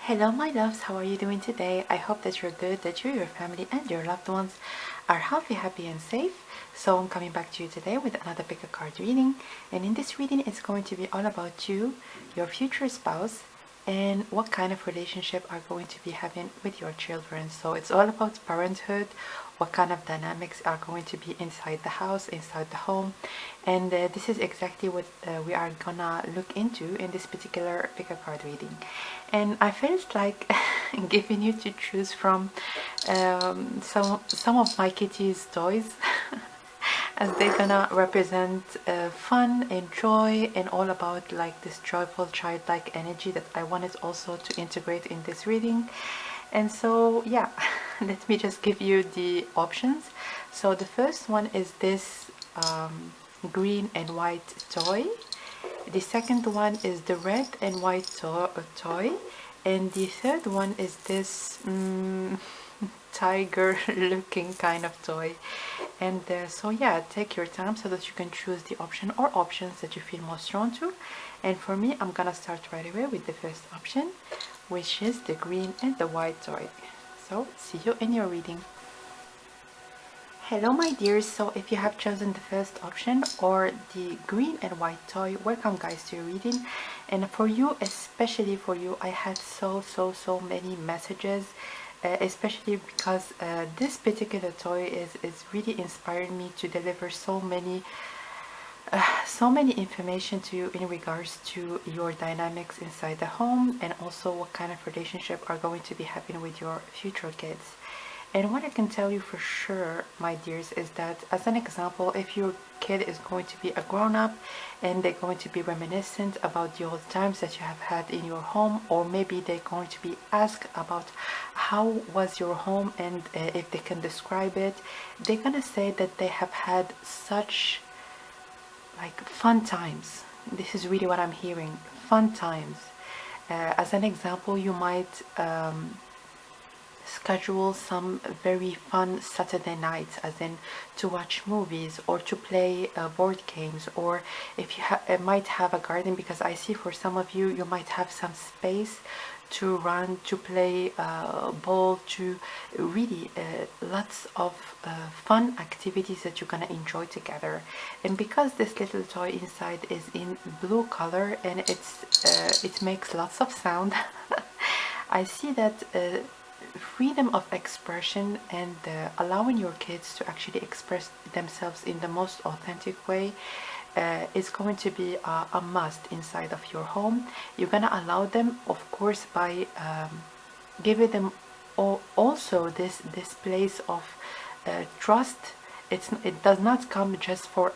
Hello my loves, how are you doing today? I hope that you're good, that you, your family and your loved ones are healthy, happy and safe. So I'm coming back to you today with another pick a card reading, and in this reading it's going to be all about you, your future spouse, and what kind of relationship are going to be having with your children. So it's all about parenthood, what kind of dynamics are going to be inside the house, inside the home, and this is exactly what we are gonna look into in this particular pick a card reading. And I felt like giving you to choose from some of my kitty's toys as they're gonna represent fun and joy and all about like this joyful childlike energy that I wanted also to integrate in this reading. And so yeah, let me just give you the options. So the first one is this green and white toy. The second one is the red and white toy, and the third one is this tiger looking kind of toy. And so yeah, take your time so that you can choose the option or options that you feel most drawn to. And for me, I'm gonna start right away with the first option, which is the green and the white toy. So see you in your reading. Hello my dears, so if you have chosen the first option or the green and white toy, welcome guys to your reading. And for you, especially for you, I had so many messages, especially because this particular toy is really inspiring me to deliver so many information to you in regards to your dynamics inside the home, and also what kind of relationship are going to be happening with your future kids. And what I can tell you for sure, my dears, is that as an example, if your kid is going to be a grown-up and they're going to be reminiscent about the old times that you have had in your home, or maybe they're going to be asked about how was your home, and if they can describe it, they're gonna say that they have had such like fun times. This is really what I'm hearing, fun times. As an example, you might schedule some very fun Saturday nights, as in to watch movies or to play board games, or if you might have a garden, because I see for some of you, you might have some space to run, to play ball, to really lots of fun activities that you're gonna enjoy together. And because this little toy inside is in blue color and it makes lots of sound, I see that freedom of expression and allowing your kids to actually express themselves in the most authentic way is going to be a must inside of your home. You're gonna allow them, of course, by giving them also this place of trust. It does not come just for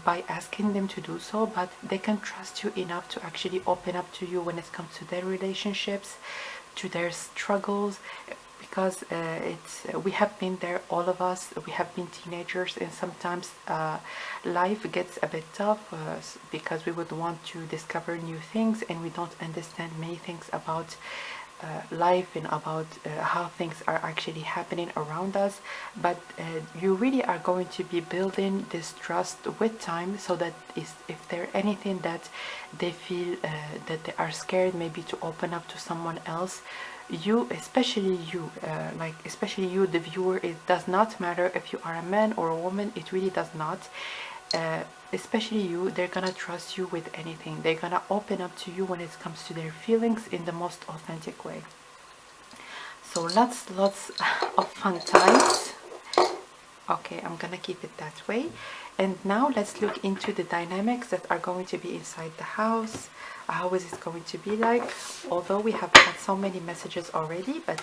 by asking them to do so, but they can trust you enough to actually open up to you when it comes to their relationships, to their struggles, because we have been there, all of us. We have been teenagers, and sometimes life gets a bit tough because we would want to discover new things, and we don't understand many things about life and about how things are actually happening around us. But you really are going to be building this trust with time, so that if there anything that they feel that they are scared maybe to open up to someone else, especially you the viewer, it does not matter if you are a man or a woman, it really does not. Especially you, they're gonna trust you with anything. They're gonna open up to you when it comes to their feelings in the most authentic way. So lots of fun times. Okay, I'm gonna keep it that way. And now let's look into the dynamics that are going to be inside the house. How is it going to be like? Although we have had so many messages already, but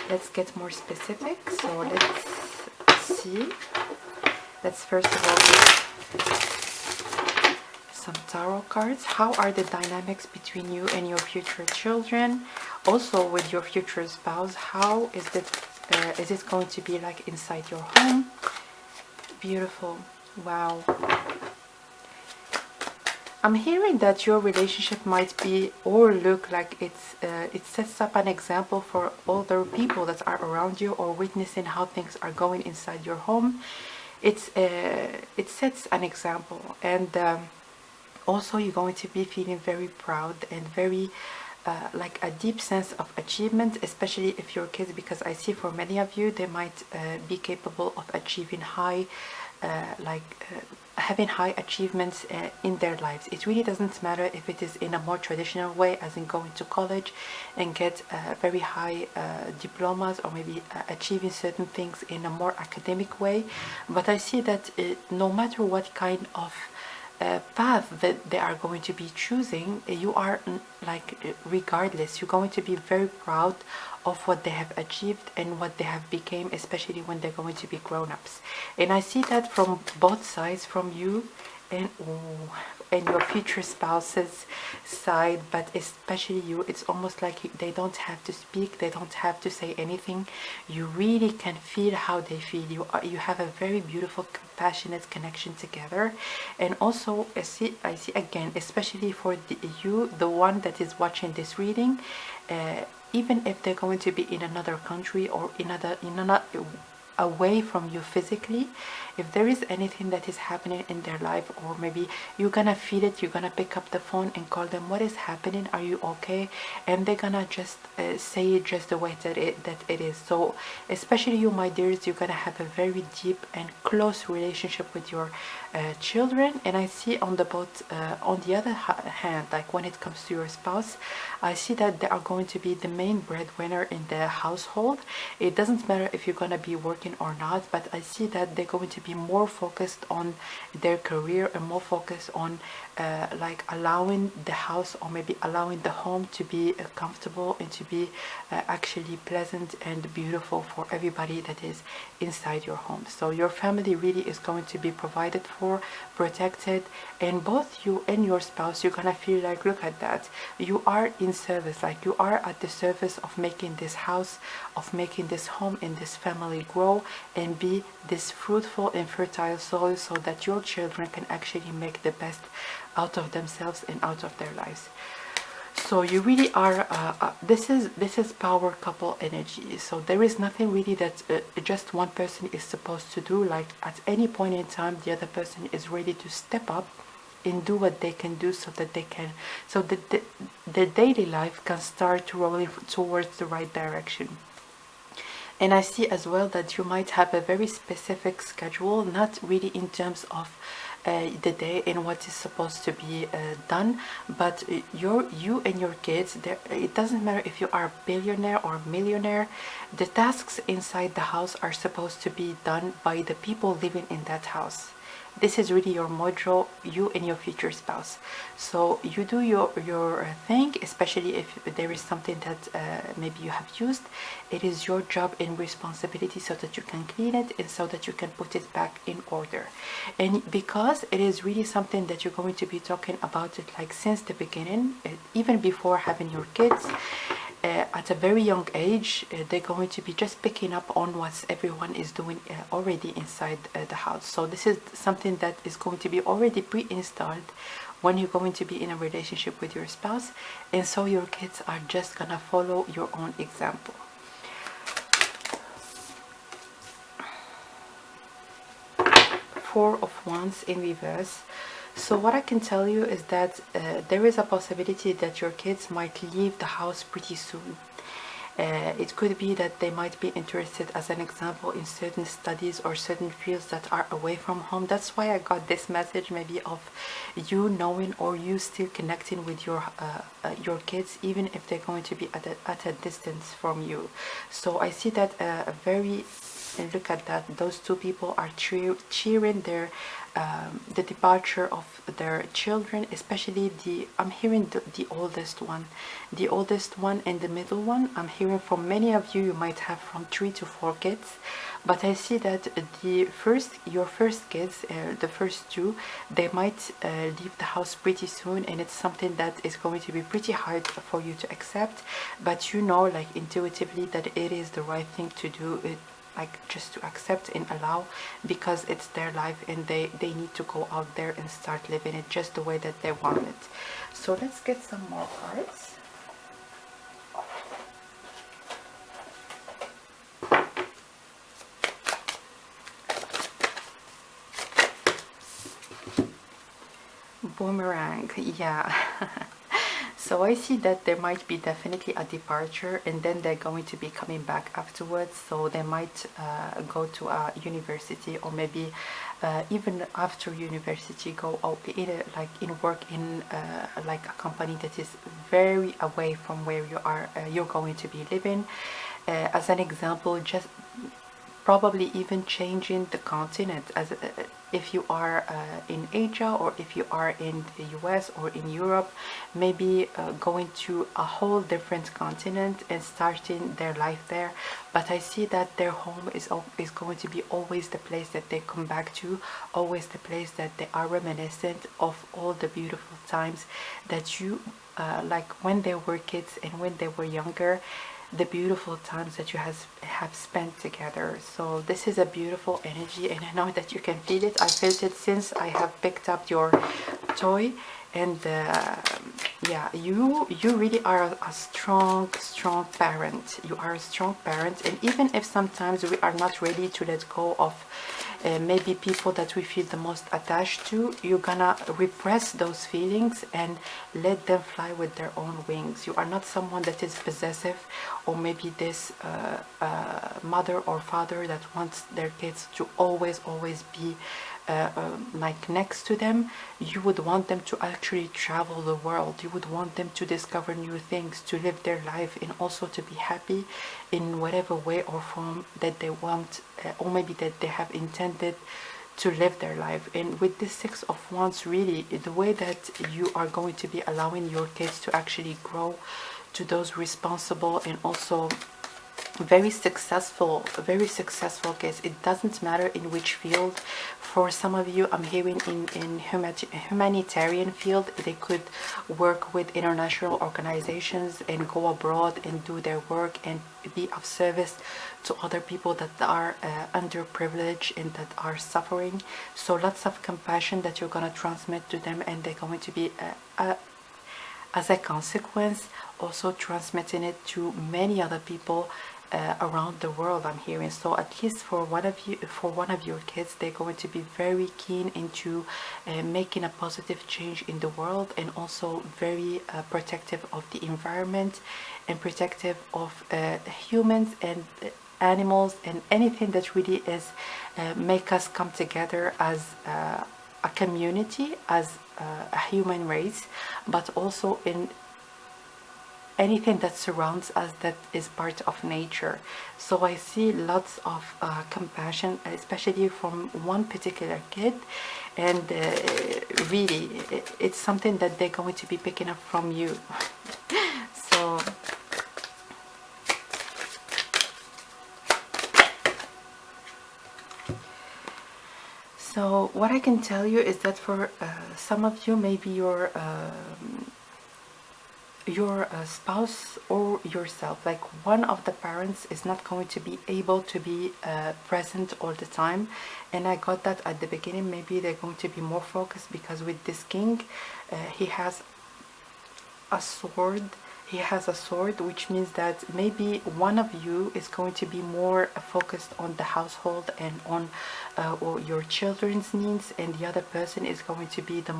let's get more specific. So let's see. Let's first of all get some tarot cards. How are the dynamics between you and your future children? Also with your future spouse, how is it going to be like inside your home? Beautiful. Wow. I'm hearing that your relationship might be or look like it sets up an example for other people that are around you, or witnessing how things are going inside your home. It sets an example, and Also, you're going to be feeling very proud and very like a deep sense of achievement, especially if your kids, because I see for many of you they might be capable of achieving high having high achievements in their lives. It really doesn't matter if it is in a more traditional way, as in going to college and get very high diplomas, or maybe achieving certain things in a more academic way. But I see that no matter what kind of path that they are going to be choosing, you are regardless, you're going to be very proud of what they have achieved and what they have become, especially when they're going to be grown-ups. And I see that from both sides, from you and your future spouse's side, but especially you. It's almost like they don't have to speak, they don't have to say anything. You really can feel how they feel. You have a very beautiful, compassionate connection together. And also I see again, especially for you, the one that is watching this reading, even if they're going to be in another country or in another away from you physically, if there is anything that is happening in their life, or maybe you're gonna feel it, you're gonna pick up the phone and call them, what is happening, are you okay? And they're gonna just say it just the way that it is. So especially you, my dears, you're gonna have a very deep and close relationship with your children. And I see on the on the other hand, like when it comes to your spouse, I see that they are going to be the main breadwinner in the household. It doesn't matter if you're gonna be working or not, but I see that they're going to be more focused on their career and more focused on like allowing the house, or maybe allowing the home to be comfortable and to be actually pleasant and beautiful for everybody that is inside your home. So your family really is going to be provided for, protected, and both you and your spouse, you're gonna feel like, look at that, you are in service, like you are at the service of making this house, of making this home and this family grow and be this fruitful and fertile soil, so that your children can actually make the best out of themselves and out of their lives. So you really are this is power couple energy. So there is nothing really that just one person is supposed to do. Like at any point in time, the other person is ready to step up and do what they can do, so that they can, so that the daily life can start rolling towards the right direction. And I see as well that you might have a very specific schedule, not really in terms of the day and what is supposed to be done, but you and your kids, it doesn't matter if you are a billionaire or millionaire, the tasks inside the house are supposed to be done by the people living in that house. This is really your module, you and your future spouse. So you do your thing, especially if there is something that maybe you have used. It is your job and responsibility, so that you can clean it and so that you can put it back in order. And because it is really something that you're going to be talking about it like since the beginning, even before having your kids, at a very young age, they're going to be just picking up on what everyone is doing already inside the house. So this is something that is going to be already pre-installed when you're going to be in a relationship with your spouse, and so your kids are just gonna follow your own example. Four of Wands in reverse. So what I can tell you is that there is a possibility that your kids might leave the house pretty soon. It could be that they might be interested, as an example, in certain studies or certain fields that are away from home. That's why I got this message, maybe of you knowing, or you still connecting with your kids, even if they're going to be at a distance from you. So I see that and look at that, those two people are cheering their the departure of their children, especially I'm hearing the oldest one and the middle one. I'm hearing from many of you, you might have from 3 to 4 kids, but I see that your first kids, the first two, they might leave the house pretty soon, and it's something that is going to be pretty hard for you to accept, but you know, like intuitively, that it is the right thing to do. Like just to accept and allow, because it's their life and they need to go out there and start living it just the way that they want it. So let's get some more cards. Boomerang, yeah. So I see that there might be definitely a departure, and then they're going to be coming back afterwards. So they might go to a university, or maybe even after university go out in like in work in like a company that is very away from where you are you're going to be living. As an example, just probably even changing the continent, as if you are in Asia, or if you are in the US or in Europe, maybe going to a whole different continent and starting their life there. But I see that their home is going to be always the place that they come back to, always the place that they are reminiscent of all the beautiful times that you like when they were kids and when they were younger, the beautiful times that you have spent together. So this is a beautiful energy, and I know that you can feel it. I felt it since I have picked up your toy. And yeah, you really are a strong parent. You are a strong parent, and even if sometimes we are not ready to let go of maybe people that we feel the most attached to, you're gonna repress those feelings and let them fly with their own wings. You are not someone that is possessive, or maybe this mother or father that wants their kids to always be like next to them. You would want them to actually travel the world. You would want them to discover new things, to live their life, and also to be happy in whatever way or form that they want, or maybe that they have intended to live their life. And with this Six of Wands, really the way that you are going to be allowing your kids to actually grow to those responsible and also very successful kids. It doesn't matter in which field. For some of you, I'm hearing in humanitarian field, they could work with international organizations and go abroad and do their work and be of service to other people that are underprivileged and that are suffering. So lots of compassion that you're going to transmit to them, and they're going to be as a consequence also transmitting it to many other people around the world, I'm hearing. So at least for one of your kids, they're going to be very keen into making a positive change in the world, and also very protective of the environment and protective of humans and animals and anything that really is make us come together as a community, as a human race, but also in anything that surrounds us that is part of nature. So I see lots of compassion, especially from one particular kid, and really it's something that they're going to be picking up from you. So what I can tell you is that for some of you, maybe your spouse or yourself, like one of the parents is not going to be able to be present all the time. And I got that at the beginning. Maybe they're going to be more focused, because with this king, he has a sword. Which means that maybe one of you is going to be more focused on the household and on or your children's needs, and the other person is going to be the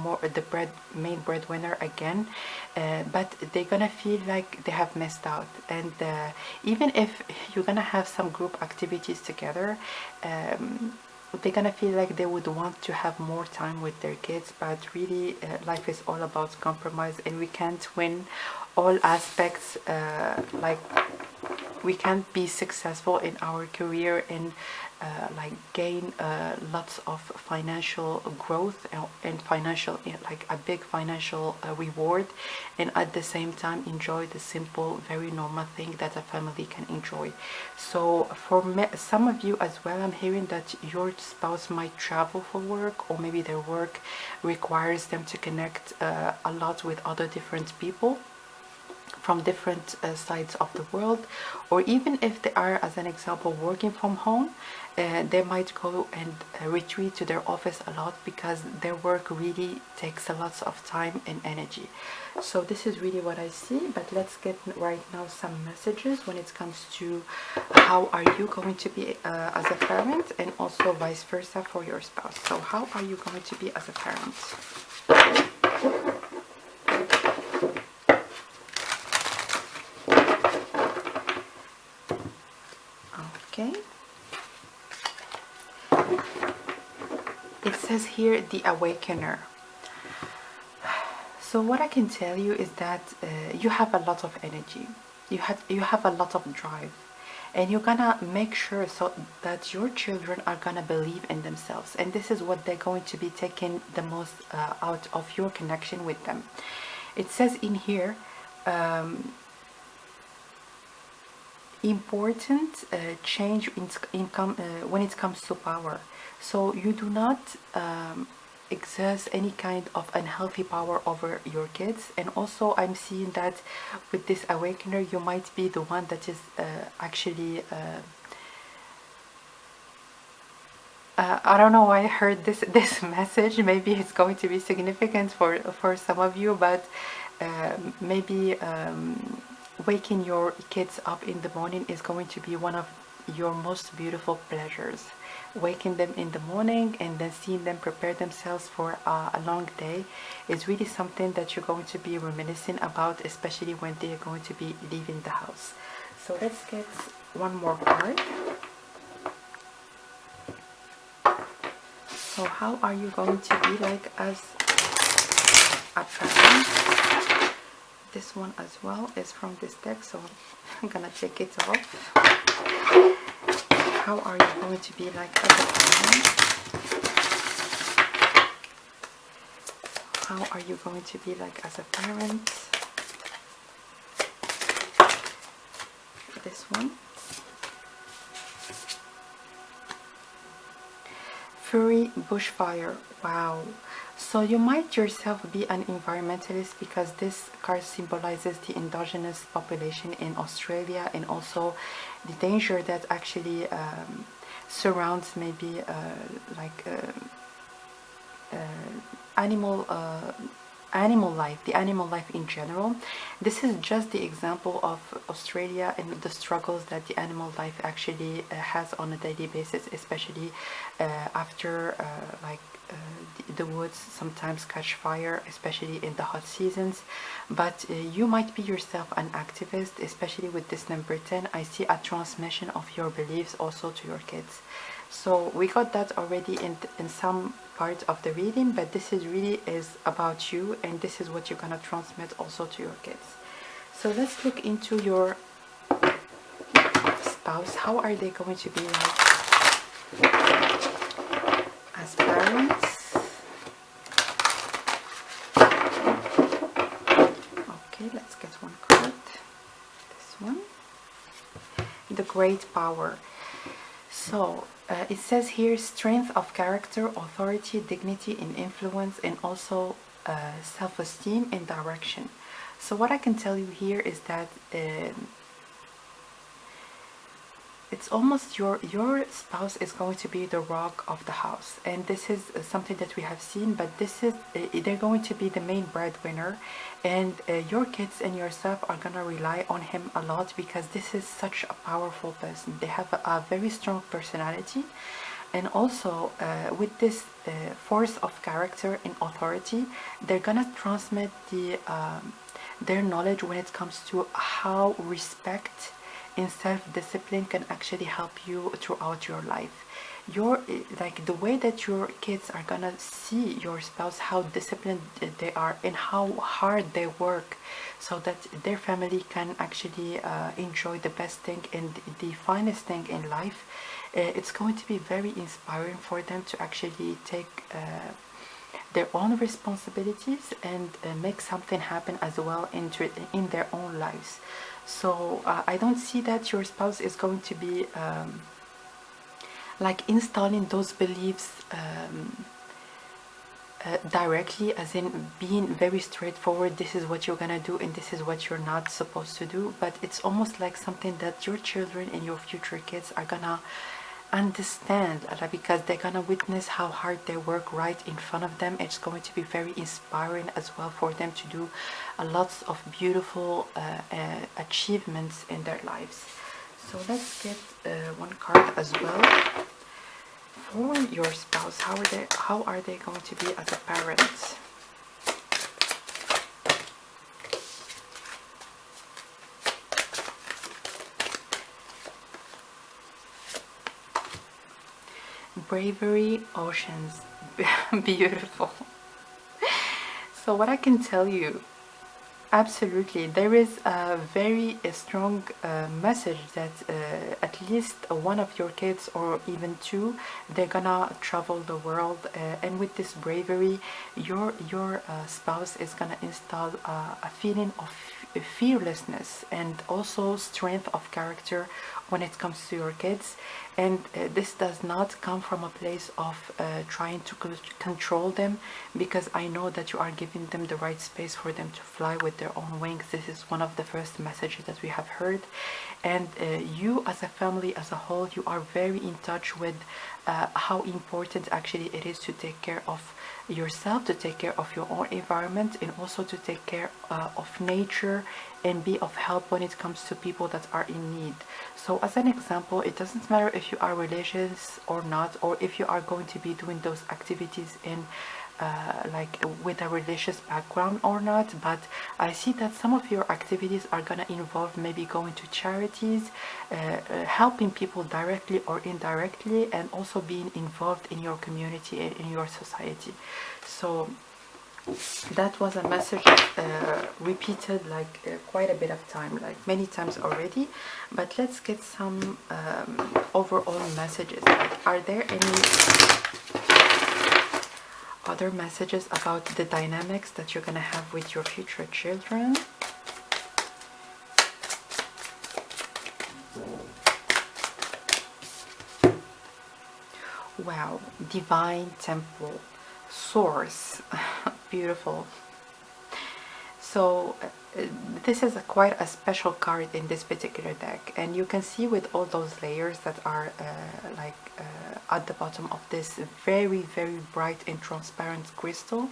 main breadwinner again. But they're gonna feel like they have missed out. And even if you're gonna have some group activities together, they're gonna feel like they would want to have more time with their kids. But really life is all about compromise, and we can't win all aspects. Like we can't be successful in our career and like gain lots of financial growth and financial, like a big financial reward, and at the same time enjoy the simple, very normal thing that a family can enjoy. So for some of you as well, I'm hearing that your spouse might travel for work, or maybe their work requires them to connect a lot with other different people from different sides of the world. Or even if they are, as an example, working from home, they might go and retreat to their office a lot, because their work really takes a lot of time and energy. So this is really what I see. But let's get right now some messages when it comes to how are you going to be as a parent, and also vice versa for your spouse. So how are you going to be as a parent? Okay. It says here, the awakener. So what I can tell you is that you have a lot of energy. You have a lot of drive, and you're gonna make sure so that your children are gonna believe in themselves, and this is what they're going to be taking the most out of your connection with them. It says in here, important change when it comes to power. So you do not exert any kind of unhealthy power over your kids. And also I'm seeing that with this awakener, you might be the one that is actually I don't know why I heard this message. Maybe it's going to be significant for some of you, but maybe waking your kids up in the morning is going to be one of your most beautiful pleasures. Waking them in the morning and then seeing them prepare themselves for a long day is really something that you're going to be reminiscing about, especially when they're going to be leaving the house. So let's get one more card. So how are you going to be like as a parent? This one as well is from this deck, so I'm gonna take it off. How are you going to be like as a parent? How are you going to be like as a parent? This one. Fury bushfire. Wow. So you might yourself be an environmentalist, because this card symbolizes the indigenous population in Australia, and also the danger that actually surrounds maybe animal life, the animal life in general. This is just the example of Australia and the struggles that the animal life actually has on a daily basis, especially after the woods sometimes catch fire, especially in the hot seasons. But you might be yourself an activist, especially with this number 10. I see a transmission of your beliefs also to your kids. So we got that already in some part of the reading, but this is really about you, and this is what you're gonna transmit also to your kids. So let's look into your spouse. How are they going to be like as parents? Okay, let's get one card. This one. The Great Power. So it says here, strength of character, authority, dignity and influence, and also self-esteem and direction. So what I can tell you here is that it's almost your spouse is going to be the rock of the house, and this is something that we have seen, but this is they're going to be the main breadwinner, and your kids and yourself are gonna rely on him a lot, because this is such a powerful person. They have a very strong personality, and also with this force of character and authority, they're gonna transmit their knowledge when it comes to how respect and self-discipline can actually help you throughout your life. Like the way that your kids are gonna see your spouse, how disciplined they are and how hard they work, so that their family can actually enjoy the best thing and the finest thing in life. It's going to be very inspiring for them to actually take their own responsibilities and make something happen as well in their own lives. So I don't see that your spouse is going to be like installing those beliefs directly, as in being very straightforward, this is what you're gonna do and this is what you're not supposed to do. But it's almost like something that your children and your future kids are gonna understand, because they're gonna witness how hard they work right in front of them. It's going to be very inspiring as well for them to do lots of beautiful achievements in their lives. So let's get one card as well for your spouse. How are they going to be as a parent? bravery, oceans. Beautiful. So what I can tell you, absolutely, there is a very strong message that at least one of your kids, or even two, they're gonna travel the world, and with this bravery, your spouse is gonna install a feeling of fearlessness and also strength of character when it comes to your kids. And this does not come from a place of trying to control them, because I know that you are giving them the right space for them to fly with their own wings. This is one of the first messages that we have heard. And you as a family as a whole, you are very in touch with how important actually it is to take care of yourself, to take care of your own environment, and also to take care of nature and be of help when it comes to people that are in need. So as an example, it doesn't matter if you are religious or not, or if you are going to be doing those activities in like with a religious background or not, but I see that some of your activities are gonna involve maybe going to charities, helping people directly or indirectly, and also being involved in your community and in your society. So that was a message repeated like quite a bit of time, like many times already. But let's get some overall messages. Are there any other messages about the dynamics that you're gonna have with your future children? Wow, divine temple, source. Beautiful. So this is quite a special card in this particular deck, and you can see with all those layers that are at the bottom of this very bright and transparent crystal,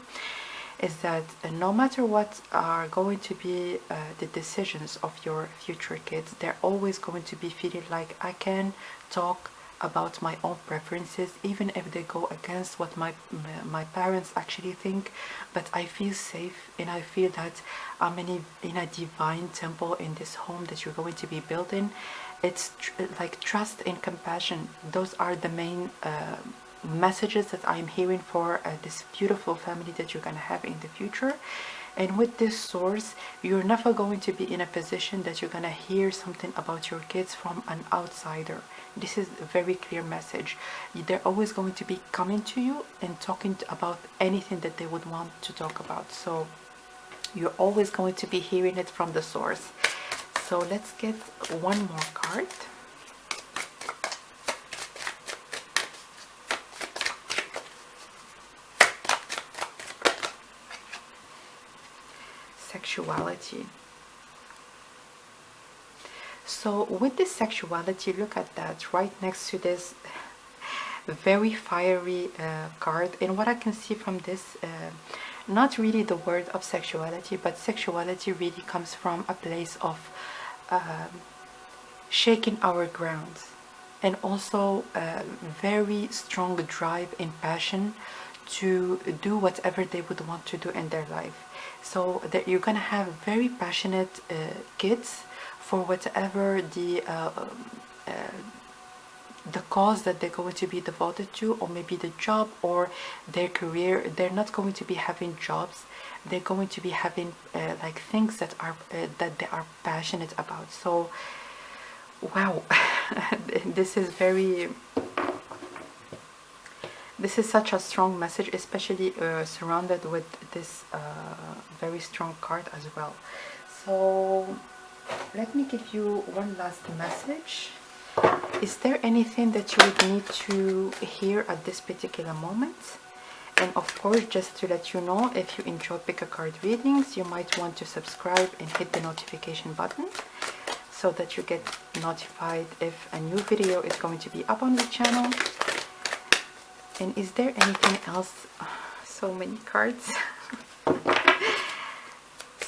is that no matter what are going to be the decisions of your future kids, they're always going to be feeling like I can talk about my own preferences, even if they go against what my parents actually think, but I feel safe and I feel that I'm in a divine temple in this home that you're going to be building. It's like trust and compassion. Those are the main messages that I'm hearing for this beautiful family that you're gonna have in the future. And with this source, you're never going to be in a position that you're gonna hear something about your kids from an outsider. This is a very clear message. They're always going to be coming to you and talking about anything that they would want to talk about. So you're always going to be hearing it from the source. So let's get one more card. Sexuality. So with this sexuality, look at that right next to this very fiery card. And what I can see from this, not really the word of sexuality, but sexuality really comes from a place of shaking our grounds, and also very strong drive and passion to do whatever they would want to do in their life. So that you're gonna have very passionate kids for whatever the cause that they're going to be devoted to, or maybe the job or their career. They're not going to be having jobs, they're going to be having like things that are that they are passionate about. So wow, this is such a strong message, especially surrounded with this very strong card as well. So let me give you one last message. Is there anything that you would need to hear at this particular moment? And of course, just to let you know, if you enjoy pick a card readings, you might want to subscribe and hit the notification button so that you get notified if a new video is going to be up on the channel. And is there anything else? So many cards.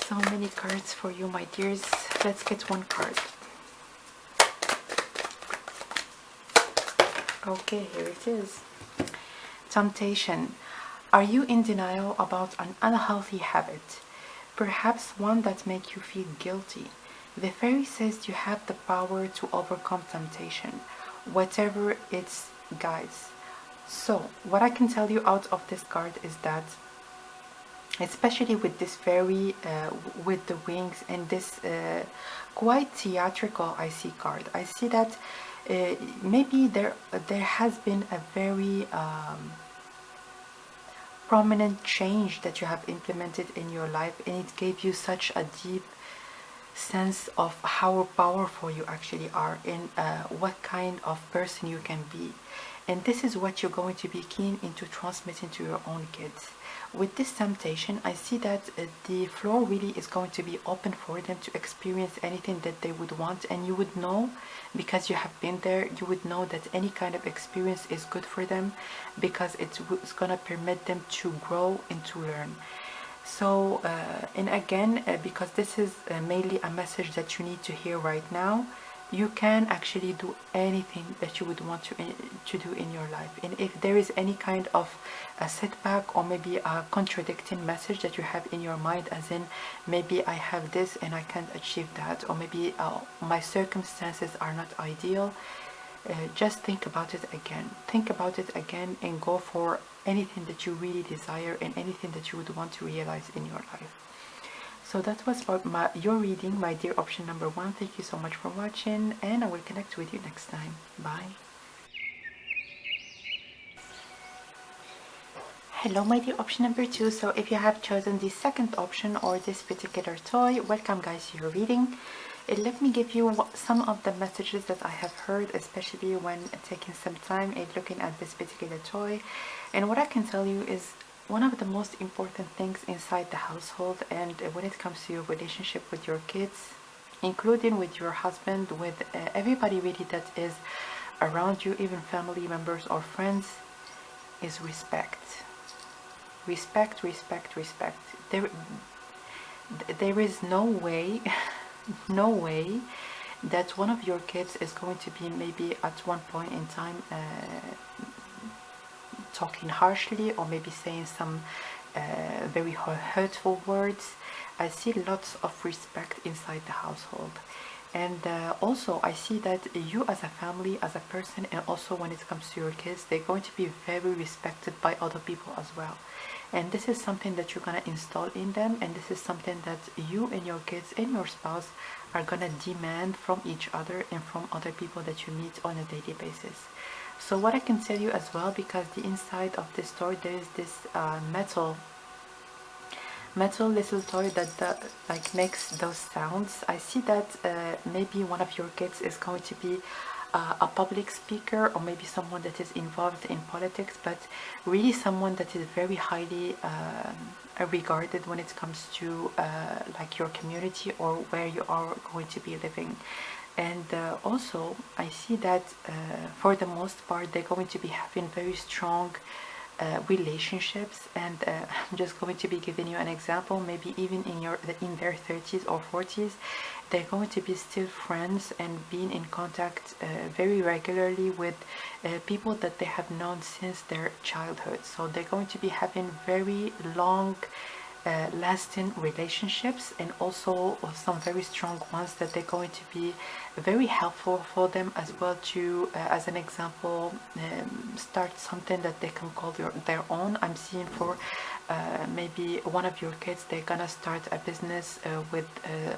So many cards for you, my dears. Let's get one card. Okay, here it is. Temptation. Are you in denial about an unhealthy habit? Perhaps one that makes you feel guilty. The fairy says you have the power to overcome temptation, whatever its guise. So what I can tell you out of this card is that, especially with this fairy with the wings and this quite theatrical I see card, I see that maybe there has been a very prominent change that you have implemented in your life, and it gave you such a deep sense of how powerful you actually are and what kind of person you can be. And this is what you're going to be keen into transmitting to your own kids. With this temptation, I see that the floor really is going to be open for them to experience anything that they would want, and you would know, because you have been there, you would know that any kind of experience is good for them, because it's going to permit them to grow and to learn. So and again, because this is mainly a message that you need to hear right now, you can actually do anything that you would want to do in your life. And if there is any kind of a setback or maybe a contradicting message that you have in your mind, as in maybe I have this and I can't achieve that, or maybe my circumstances are not ideal, just think about it again. Think about it again and go for anything that you really desire and anything that you would want to realize in your life. So that was about your reading, my dear option number 1. Thank you so much for watching, and I will connect with you next time. Bye. Hello, my dear option number 2. So if you have chosen the second option or this particular toy, welcome guys to your reading. Let me give you some of the messages that I have heard, especially when taking some time and looking at this particular toy. And what I can tell you is one of the most important things inside the household, and when it comes to your relationship with your kids, including with your husband, with everybody really that is around you, even family members or friends, is respect. Respect, respect, respect. There is no way no way that one of your kids is going to be maybe at one point in time talking harshly or maybe saying some very hurtful words. I see lots of respect inside the household. And also I see that you as a family, as a person, and also when it comes to your kids, they're going to be very respected by other people as well. And this is something that you're going to install in them, and this is something that you and your kids and your spouse are going to demand from each other and from other people that you meet on a daily basis. So what I can tell you as well, because the inside of this toy there is this metal little toy that like makes those sounds. I see that maybe one of your kids is going to be a public speaker, or maybe someone that is involved in politics, but really someone that is very highly regarded when it comes to like your community or where you are going to be living. And also I see that for the most part they're going to be having very strong relationships, and I'm just going to be giving you an example. Maybe even in their 30s or 40s, they're going to be still friends and being in contact very regularly with people that they have known since their childhood. So they're going to be having very long lasting relationships, and also some very strong ones that they're going to be very helpful for them as well to as an example start something that they can call their own. I'm seeing for maybe one of your kids, they're gonna start a business with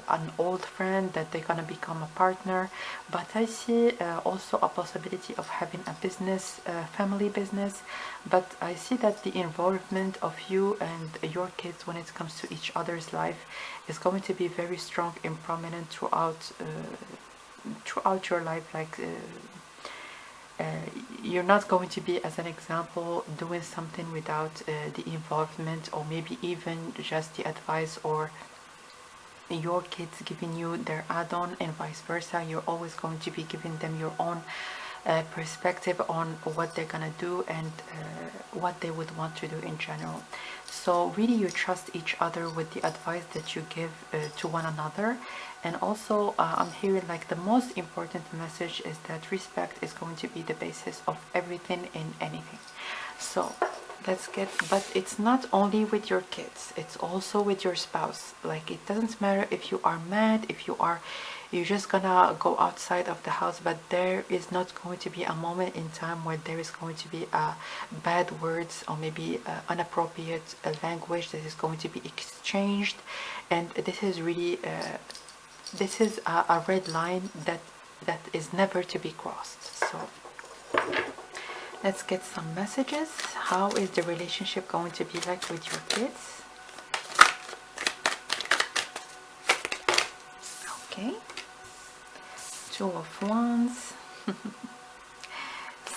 an old friend that they're gonna become a partner. But I see also a possibility of having a business, family business, but I see that the involvement of you and your kids when it comes to each other's life is going to be very strong and prominent throughout your life. Like you're not going to be, as an example, doing something without the involvement or maybe even just the advice or your kids giving you their add-on, and vice versa. You're always going to be giving them your own perspective on what they're gonna do and what they would want to do in general. So really you trust each other with the advice that you give to one another. And also I'm hearing like the most important message is that respect is going to be the basis of everything and anything. So let's get, but it's not only with your kids, it's also with your spouse. Like it doesn't matter if you are mad, if you are you're just gonna go outside of the house, but there is not going to be a moment in time where there is going to be bad words or maybe inappropriate language that is going to be exchanged. And this is really this is a red line that is never to be crossed. So let's get some messages. How is the relationship going to be like with your kids? Okay. Two of Wands.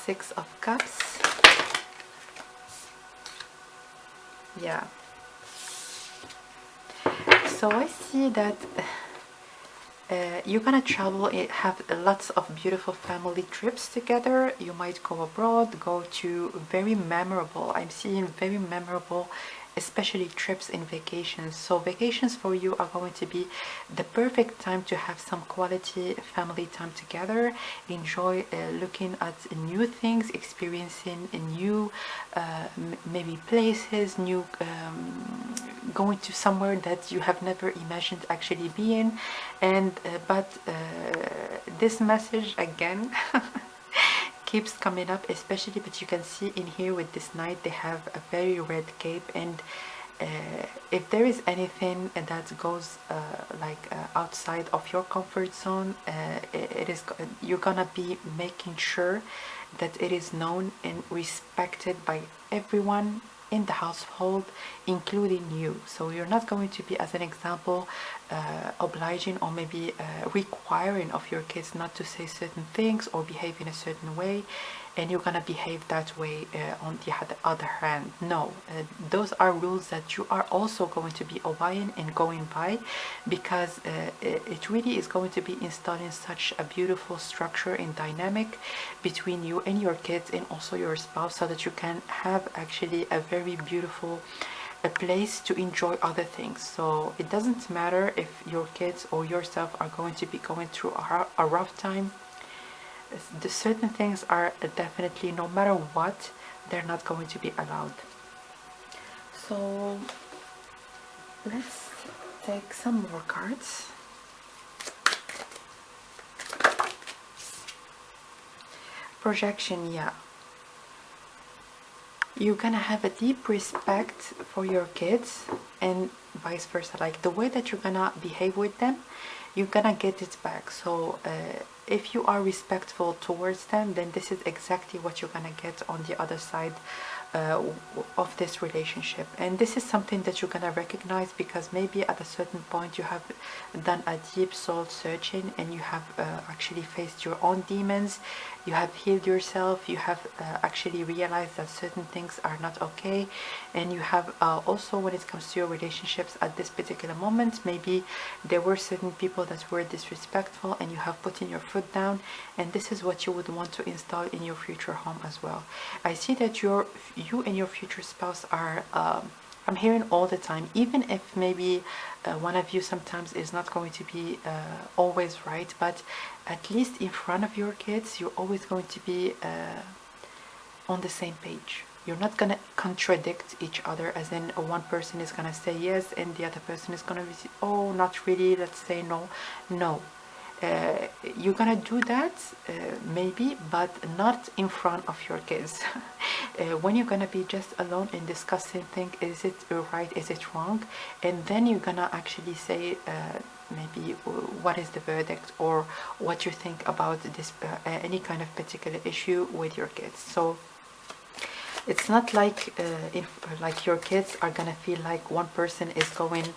Six of Cups. Yeah. So I see that you're gonna travel, have lots of beautiful family trips together. You might go abroad, go to very memorable, I'm seeing very memorable, especially trips and vacations. So vacations for you are going to be the perfect time to have some quality family time together. Enjoy looking at new things, experiencing new maybe places, new going to somewhere that you have never imagined actually being. And but this message again keeps coming up, especially, but you can see in here with this knight, they have a very red cape. And if there is anything that goes outside of your comfort zone, you're gonna be making sure that it is known and respected by everyone in the household, including you. So you're not going to be, as an example, obliging or maybe requiring of your kids not to say certain things or behave in a certain way, and you're gonna behave that way on the other hand. No, those are rules that you are also going to be obeying and going by, because it really is going to be installing such a beautiful structure and dynamic between you and your kids and also your spouse, so that you can have actually a very beautiful place to enjoy other things. So it doesn't matter if your kids or yourself are going to be going through a rough time. The certain things are definitely, no matter what, they're not going to be allowed. So let's take some more cards. Projection, yeah. You're gonna have a deep respect for your kids and vice versa. Like the way that you're gonna behave with them, you're gonna get it back. So if you are respectful towards them, then this is exactly what you're gonna get on the other side of this relationship. And this is something that you're gonna recognize, because maybe at a certain point you have done a deep soul searching and you have actually faced your own demons, you have healed yourself, you have actually realized that certain things are not okay, and you have also, when it comes to your relationships at this particular moment, maybe there were certain people that were disrespectful and you have put in your foot down, and this is what you would want to install in your future home as well. I see that you and your future spouse are I'm hearing all the time, even if maybe one of you sometimes is not going to be always right, but at least in front of your kids you're always going to be on the same page. You're not going to contradict each other, as in one person is going to say yes and the other person is going to be, oh, not really, let's say no. No. You're gonna do that maybe, but not in front of your kids. When you're gonna be just alone and discussing things, is it right, is it wrong, and then you're gonna actually say maybe what is the verdict or what you think about this any kind of particular issue with your kids. So it's not like like your kids are gonna feel like one person is going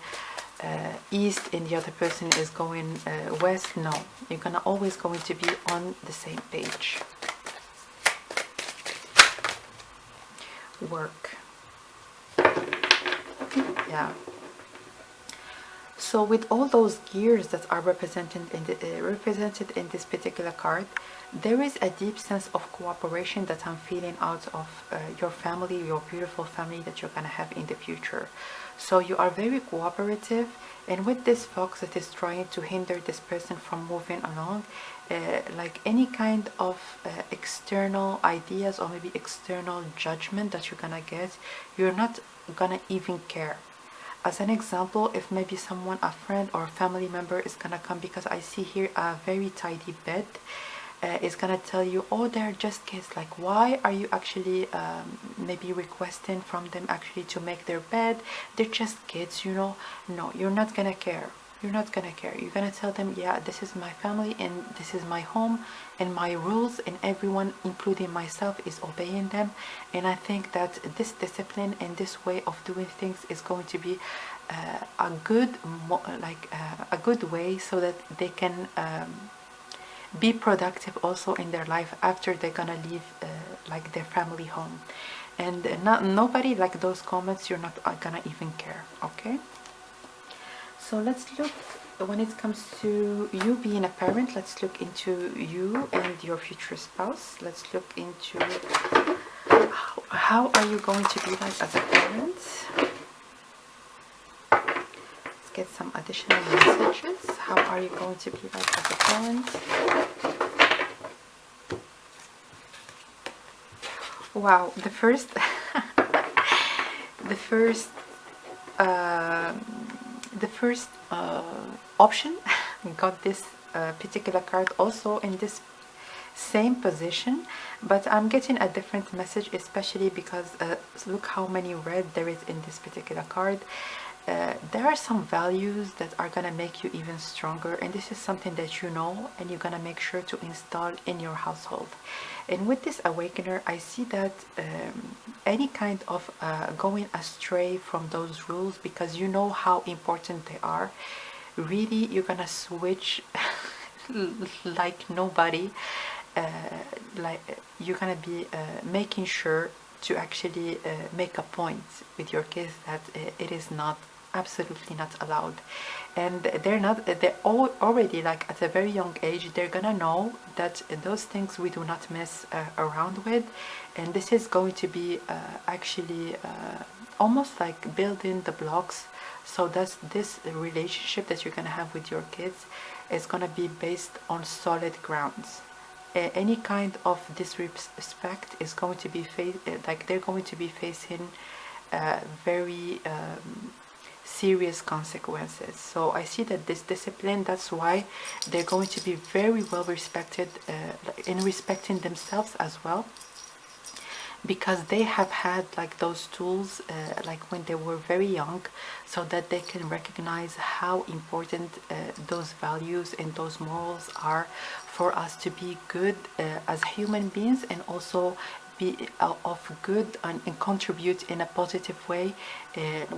east and the other person is going west. No, you're gonna always going to be on the same page. Work. Yeah. So with all those gears that are represented in this particular card, there is a deep sense of cooperation that I'm feeling out of your family, your beautiful family that you're gonna have in the future. So you are very cooperative, and with this fox that is trying to hinder this person from moving along, like any kind of external ideas or maybe external judgment that you're gonna get, you're not gonna even care. as an example, if maybe someone, a friend or family member is gonna come, because I see here a very tidy bed, is gonna tell you, oh, they're just kids. Like, why are you actually maybe requesting from them actually to make their bed? They're just kids, you know. No, you're not gonna care. You're not gonna care. You're gonna tell them, yeah, this is my family and this is my home and my rules, and everyone, including myself, is obeying them. And I think that this discipline and this way of doing things is going to be a good a good way, so that they can be productive also in their life after they're gonna leave like their family home. And nobody, like those comments, you're not gonna even care. Okay, so let's look, when it comes to you being a parent, let's look into you and your future spouse. Let's look into how are you going to be like as a parent. Let's get some additional messages. How are you going to be like as a parent? Wow, the first the first option got this particular card also in this same position, but I'm getting a different message, especially because look how many red there is in this particular card. There are some values that are gonna make you even stronger, and this is something that you know and you're gonna make sure to install in your household. And with this awakener, I see that any kind of going astray from those rules, because you know how important they are, really you're gonna switch like nobody. Like you're gonna be making sure to actually make a point with your kids that it is not, absolutely not allowed. And they're already, like at a very young age, they're gonna know that those things we do not mess around with. And this is going to be actually almost like building the blocks, so that this relationship that you're gonna have with your kids is gonna be based on solid grounds. Any kind of disrespect is going to be like they're going to be facing very serious consequences. So I see that this discipline, that's why they're going to be very well respected in respecting themselves as well, because they have had like those tools like when they were very young, so that they can recognize how important those values and those morals are for us to be good as human beings, and also be of good and contribute in a positive way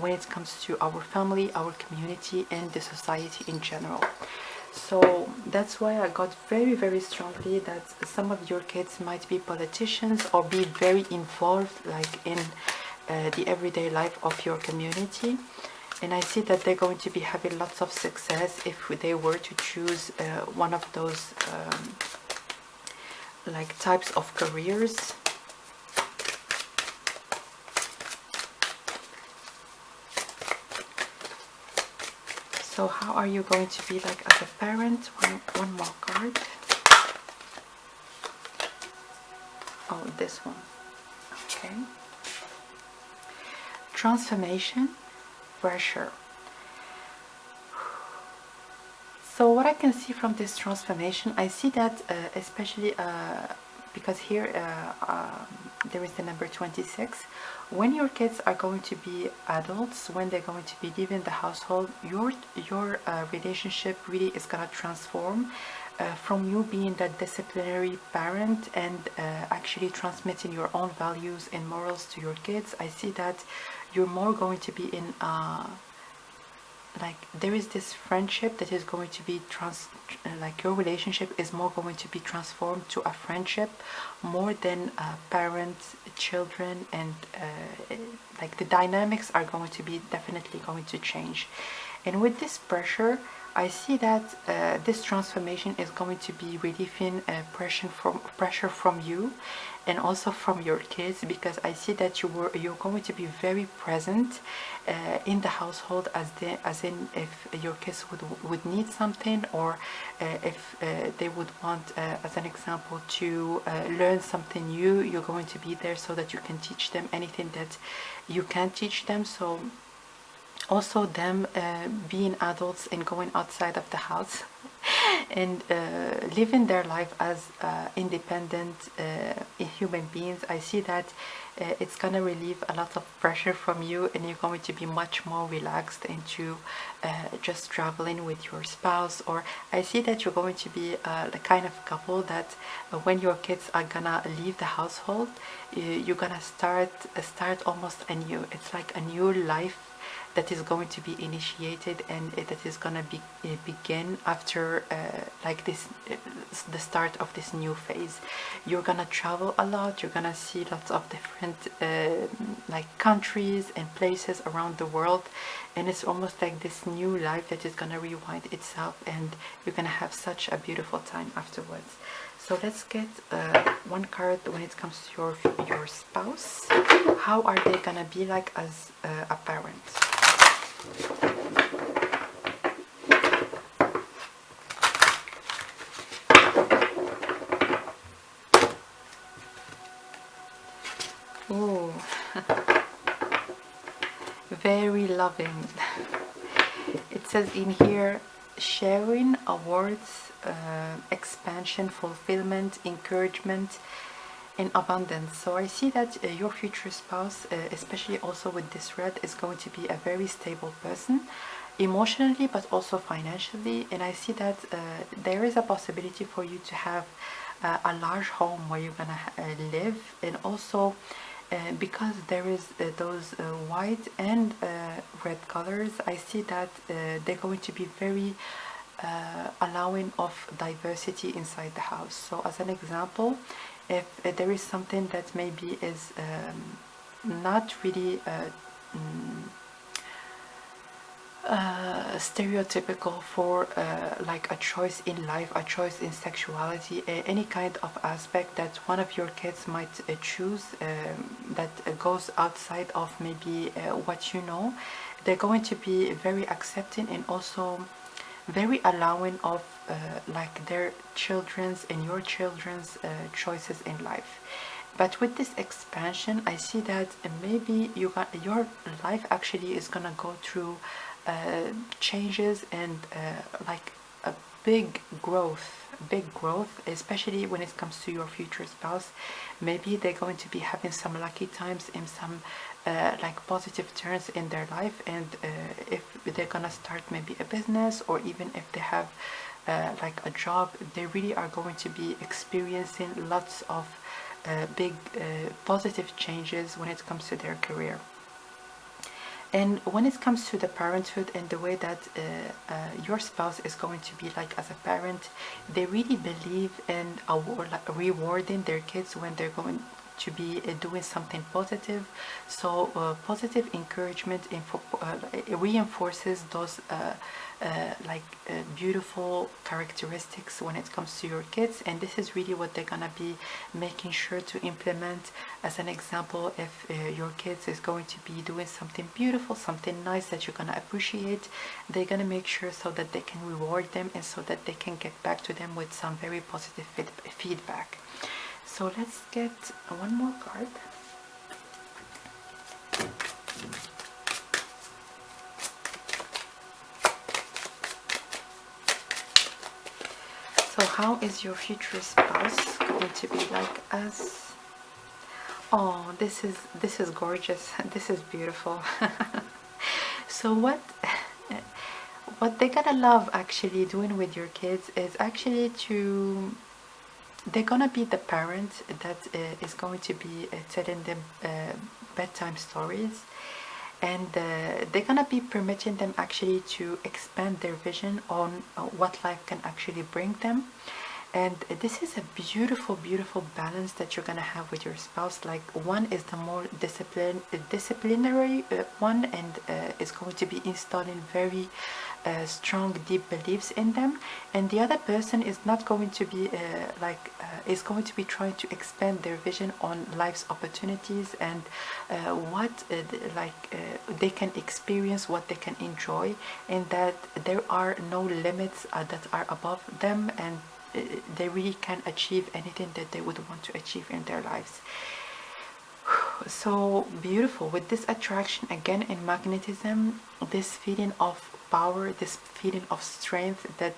when it comes to our family, our community, and the society in general. So that's why I got very, very strongly that some of your kids might be politicians or be very involved like in the everyday life of your community. And I see that they're going to be having lots of success if they were to choose one of those like types of careers. So how are you going to be like as a parent? One more card. Oh, this one. Okay. Transformation, pressure. So what I can see from this transformation, I see that especially because here there is the number 26. When your kids are going to be adults, when they're going to be leaving the household, your relationship really is going to transform from you being that disciplinary parent and actually transmitting your own values and morals to your kids. I see that you're more going to be in like there is this friendship that is going to be like your relationship is more going to be transformed to a friendship more than parents, children, and like the dynamics are going to be definitely going to change. And with this pressure, I see that this transformation is going to be relieving pressure from you and also from your kids, because I see that you're going to be very present in the household, as in if your kids would need something, or if they would want, as an example, to learn something new, you're going to be there so that you can teach them anything that you can teach them. So also them being adults and going outside of the house and living their life as independent human beings. I see that it's gonna relieve a lot of pressure from you, and you're going to be much more relaxed into just traveling with your spouse. Or I see that you're going to be the kind of couple that when your kids are gonna leave the household, you're gonna start almost anew. It's like a new life that is going to be initiated, and that is gonna begin after like this the start of this new phase. You're gonna travel a lot, you're gonna see lots of different like countries and places around the world, and it's almost like this new life that is gonna rewind itself, and you're gonna have such a beautiful time afterwards. So let's get one card when it comes to your spouse. How are they gonna be like as a parent? Oh, very loving. It says in here, sharing, awards, expansion, fulfillment, encouragement, and abundance. So I see that your future spouse, especially also with this red, is going to be a very stable person emotionally but also financially. And I see that there is a possibility for you to have a large home where you're gonna live. And also because there is those white and red colors, I see that they're going to be very allowing of diversity inside the house. So as an example, if there is something that maybe is not really stereotypical for like a choice in life, a choice in sexuality, any kind of aspect that one of your kids might choose that goes outside of maybe what you know, they're going to be very accepting and also very allowing of like their children's and your children's choices in life. But with this expansion, I see that maybe your life actually is gonna go through changes and like a big growth, especially when it comes to your future spouse. Maybe they're going to be having some lucky times and some like positive turns in their life, and if they're gonna start maybe a business, or even if they have like a job, they really are going to be experiencing lots of big positive changes when it comes to their career. And when it comes to the parenthood and the way that your spouse is going to be like as a parent, they really believe in rewarding their kids when they're going to be doing something positive. So positive encouragement reinforces those beautiful characteristics when it comes to your kids, and this is really what they're gonna be making sure to implement. As an example, if your kids is going to be doing something beautiful, something nice that you're gonna appreciate, they're gonna make sure so that they can reward them and so that they can get back to them with some very positive feedback. So let's get one more card. So how is your future spouse going to be like us? Oh, this is gorgeous. This is beautiful. So what they're gonna love actually doing with your kids is actually to, they're gonna be the parent that is going to be telling them bedtime stories, and they're gonna be permitting them actually to expand their vision on what life can actually bring them. And this is a beautiful balance that you're gonna have with your spouse. Like, one is the more disciplinary one, and is going to be installing very strong, deep beliefs in them. And the other person is not going to be is going to be trying to expand their vision on life's opportunities and what they can experience, what they can enjoy, and that there are no limits that are above them, and they really can achieve anything that they would want to achieve in their lives. So beautiful with this attraction again in magnetism, this feeling of power, this feeling of strength that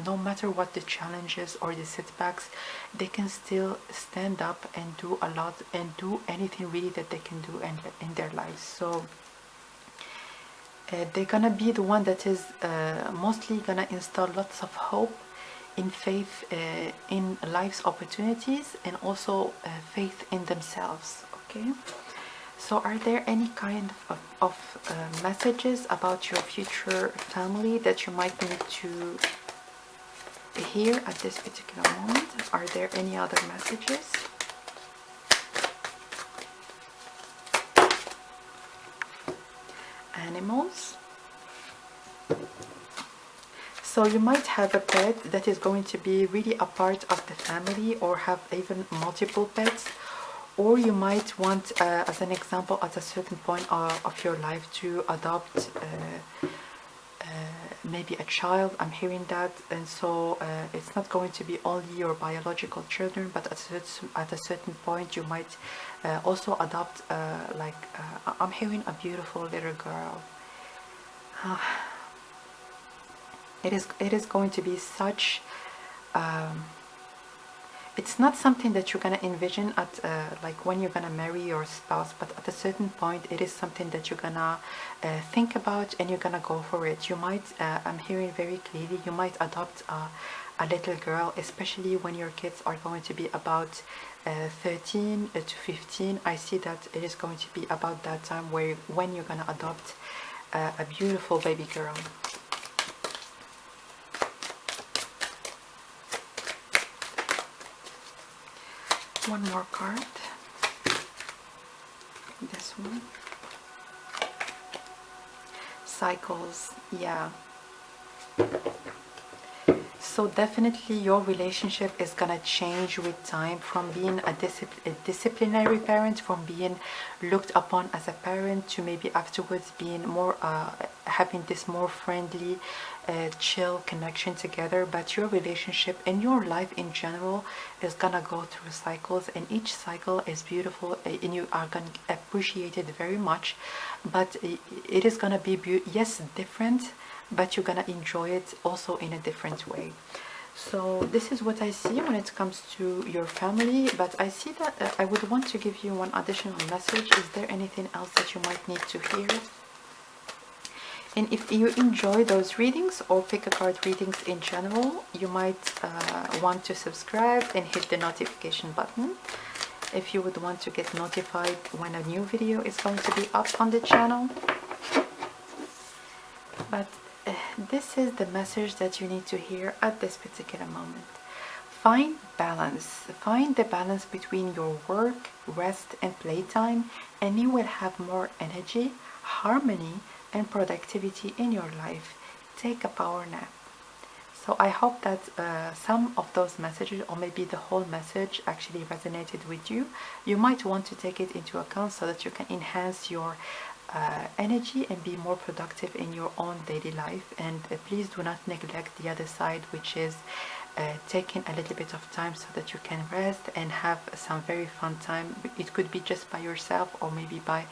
no matter what the challenges or the setbacks, they can still stand up and do a lot and do anything really that they can do in their lives. So they're gonna be the one that is mostly gonna install lots of hope in faith in life's opportunities, and also faith in themselves. Okay, so are there any kind of messages about your future family that you might need to hear at this particular moment? Are there any other messages? Animals. So you might have a pet that is going to be really a part of the family, or have even multiple pets, or you might want, as an example, at a certain point of your life to adopt maybe a child. I'm hearing that, and so it's not going to be only your biological children, but at a certain point you might also adopt I'm hearing a beautiful little girl. It is going to be such it's not something that you're going to envision at like when you're going to marry your spouse, but at a certain point it is something that you're going to think about, and you're going to go for it. You might, I'm hearing very clearly, you might adopt a little girl, especially when your kids are going to be about 13 to 15. I see that it is going to be about that time when you're going to adopt a beautiful baby girl. One more card. This one. Cycles. Yeah. So definitely your relationship is gonna change with time, from being a disciplinary parent, from being looked upon as a parent, to maybe afterwards being more having this more friendly chill connection together. But your relationship and your life in general is gonna go through cycles, and each cycle is beautiful, and you are gonna appreciate it very much. But it is gonna be yes, different, but you're gonna enjoy it also in a different way. So this is what I see when it comes to your family. But I see that I would want to give you one additional message. Is there anything else that you might need to hear? And if you enjoy those readings or pick a card readings in general, you might want to subscribe and hit the notification button if you would want to get notified when a new video is going to be up on the channel. But this is the message that you need to hear at this particular moment. Find balance. Find the balance between your work, rest, and playtime, and you will have more energy, harmony, and productivity in your life. Take a power nap. So I hope that some of those messages, or maybe the whole message, actually resonated with you. You might want to take it into account so that you can enhance your energy and be more productive in your own daily life. And please do not neglect the other side, which is taking a little bit of time so that you can rest and have some very fun time. It could be just by yourself, or maybe by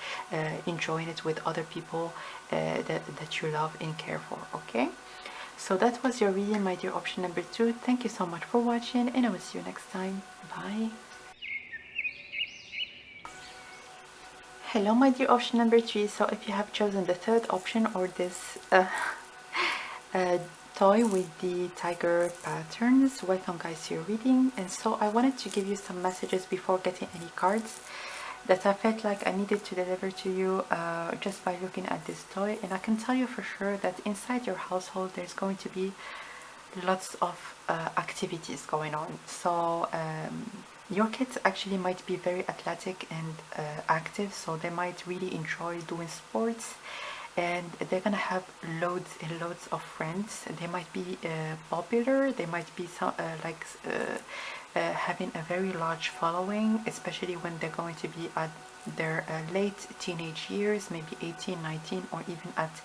enjoying it with other people that you love and care for. Okay, so that was your reading, my dear option number 2. Thank you so much for watching, and I will see you next time. Bye. Hello, my dear option number 3. So if you have chosen the third option, or this toy with the tiger patterns, welcome guys to your reading. And so I wanted to give you some messages before getting any cards that I felt like I needed to deliver to you just by looking at this toy. And I can tell you for sure that inside your household there's going to be lots of activities going on. So your kids actually might be very athletic and active, so they might really enjoy doing sports, and they're gonna have loads and loads of friends. They might be popular, they might be having a very large following, especially when they're going to be at their late teenage years, maybe 18, 19, or even at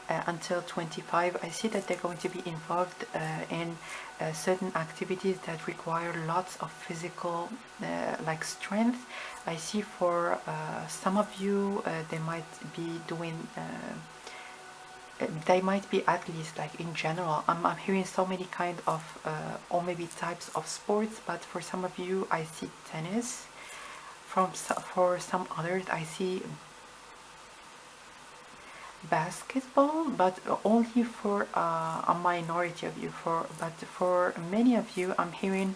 until 25. I see that they're going to be involved in certain activities that require lots of physical like strength. I see for some of you they might be doing they might be athletes, like in general. I'm hearing so many kind of or maybe types of sports, but for some of you I see tennis. For some others I see basketball, but only for a minority of you. But for many of you I'm hearing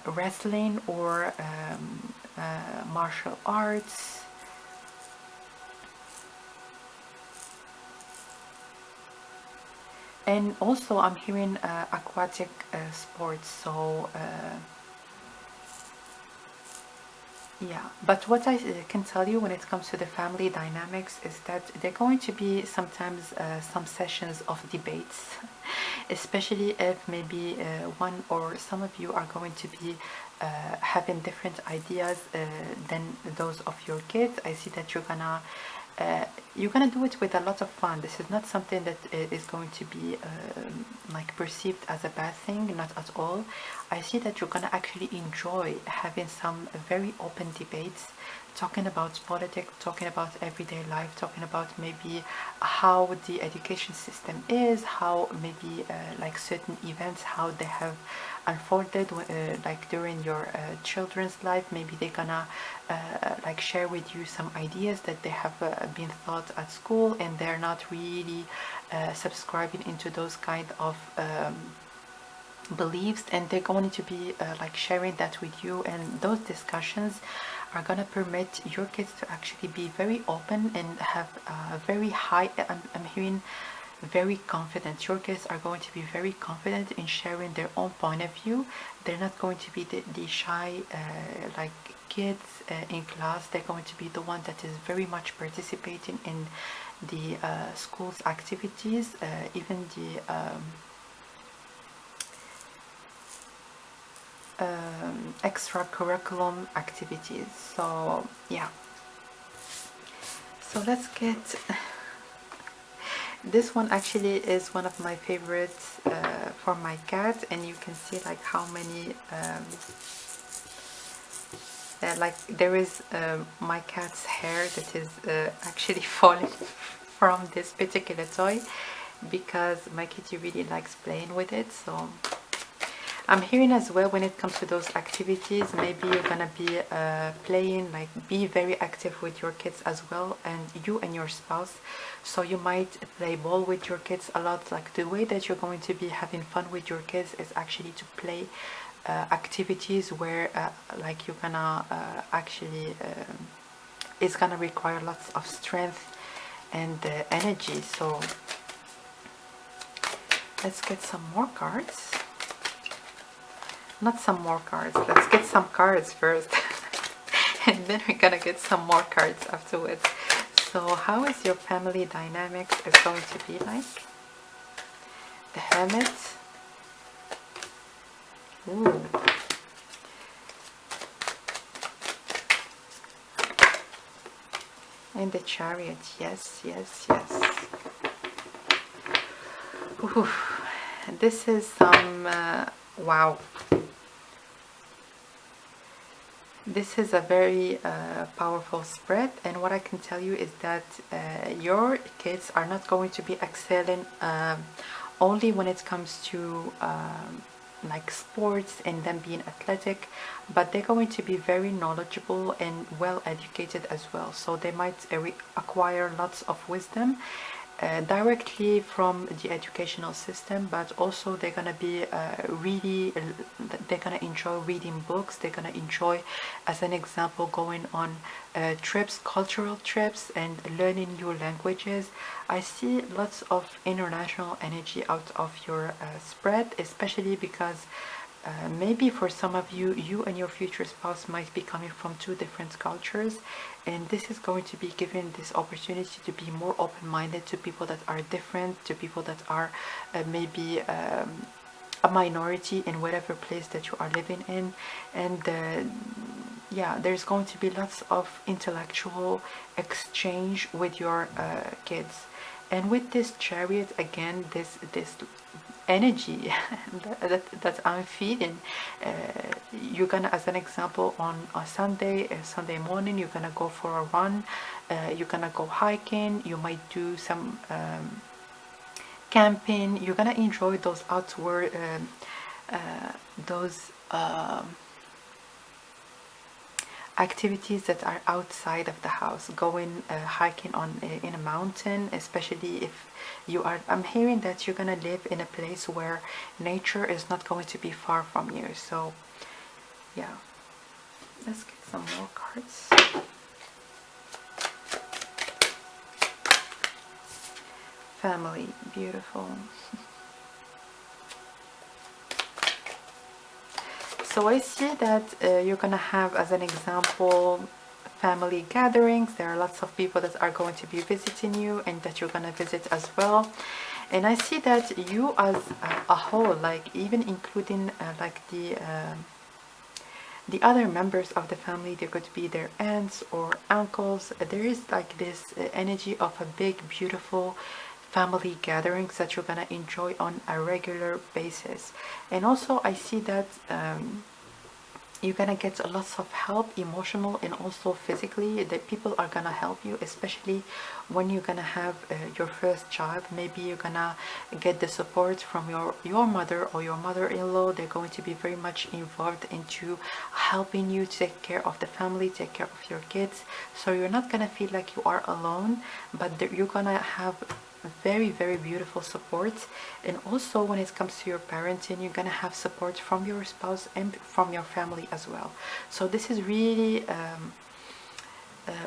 wrestling or martial arts. And also I'm hearing aquatic sports, so yeah. But what I can tell you when it comes to the family dynamics is that there are going to be sometimes some sessions of debates, especially if maybe one or some of you are going to be having different ideas than those of your kids. I see that you're gonna do it with a lot of fun. This is not something that is going to be like perceived as a bad thing, not at all. I see that you're gonna actually enjoy having some very open debates, talking about politics, talking about everyday life, talking about maybe how the education system is, how maybe like certain events, how they have unfolded like during your children's life. Maybe they're gonna like share with you some ideas that they have been taught at school, and they're not really subscribing into those kind of beliefs, and they're going to be like sharing that with you. And those discussions are going to permit your kids to actually be very open and have very high, I'm hearing very confident. Your kids are going to be very confident in sharing their own point of view. They're not going to be the shy like kids in class. They're going to be the one that is very much participating in the school's activities, even the extra curriculum activities. So yeah, so let's get this one. Actually is one of my favorites for my cat, and you can see like how many like there is my cat's hair that is actually falling from this particular toy, because my kitty really likes playing with it. So I'm hearing as well, when it comes to those activities, maybe you're gonna be playing, like be very active with your kids as well, and you and your spouse. So you might play ball with your kids a lot. Like the way that you're going to be having fun with your kids is actually to play activities where like you're gonna actually it's gonna require lots of strength and energy. So let's get some more cards. Not some more cards, let's get some cards first and then we're gonna get some more cards afterwards. So how is your family dynamics is going to be like? The Hermit. Ooh. And the Chariot. Yes, yes, yes. Ooh. This is some wow. This is a very powerful spread, and what I can tell you is that your kids are not going to be excelling only when it comes to like sports and them being athletic, but they're going to be very knowledgeable and well educated as well. So they might acquire lots of wisdom directly from the educational system, but also they're gonna be really, they're gonna enjoy reading books. They're gonna enjoy, as an example, going on trips, cultural trips, and learning new languages. I see lots of international energy out of your spread, especially because maybe for some of you, you and your future spouse might be coming from two different cultures, and this is going to be given this opportunity to be more open-minded to people that are different, to people that are maybe a minority in whatever place that you are living in. And yeah, there's going to be lots of intellectual exchange with your kids. And with this Chariot, again, this energy that I'm feeling, you're gonna, as an example, on a Sunday morning, you're gonna go for a run, you're gonna go hiking, you might do some camping. You're gonna enjoy those outward those activities that are outside of the house, going hiking on in a mountain, especially if you are, I'm hearing that you're gonna live in a place where nature is not going to be far from you. So yeah, let's get some more cards. Family, beautiful. So I see that you're gonna have, as an example, family gatherings. There are lots of people that are going to be visiting you and that you're gonna visit as well. And I see that you as a whole, like even including like the other members of the family, there could be their aunts or uncles. There is like this energy of a big, beautiful family gatherings that you're gonna enjoy on a regular basis. And also I see that you're gonna get lots of help, emotional and also physically. That people are gonna help you, especially when you're gonna have your first child. Maybe you're gonna get the support from your mother or your mother-in-law. They're going to be very much involved into helping you take care of the family, take care of your kids. So you're not gonna feel like you are alone, but you're gonna have very, very beautiful support. And also when it comes to your parenting, you're gonna have support from your spouse and from your family as well. So this is really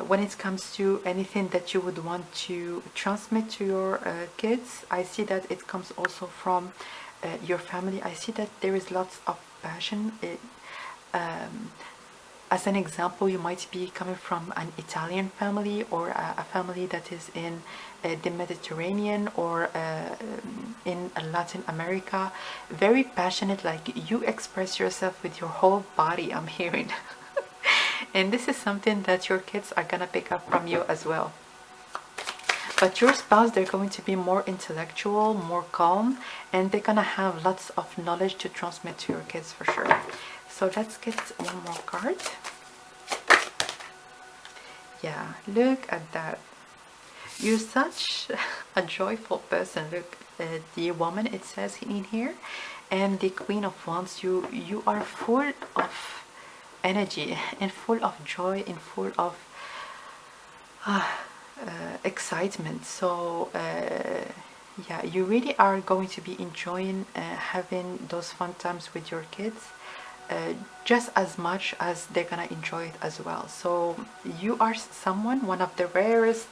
when it comes to anything that you would want to transmit to your kids, I see that it comes also from your family. I see that there is lots of passion. As an example, you might be coming from an Italian family or a family that is in the Mediterranean or in Latin America. Very passionate, like you express yourself with your whole body, I'm hearing. And this is something that your kids are gonna pick up from you as well. But your spouse, they're going to be more intellectual, more calm, and they're gonna have lots of knowledge to transmit to your kids for sure. So let's get one more card. Yeah, look at that. You're such a joyful person. Look, the woman, it says in here, and the Queen of Wands. You are full of energy and full of joy and full of excitement. So yeah, you really are going to be enjoying having those fun times with your kids. Just as much as they're gonna enjoy it as well. So you are someone, one of the rarest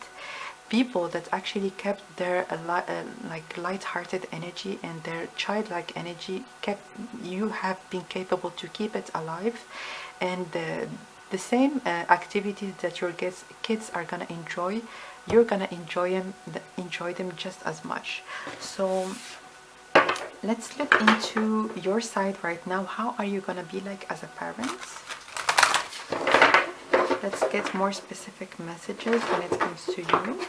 people that actually kept their like light-hearted energy and their childlike energy. You have been capable to keep it alive, and the same activities that your kids are gonna enjoy, you're gonna enjoy them just as much. So let's look into your side right now. How are you gonna be like as a parent? Let's get more specific messages when it comes to you.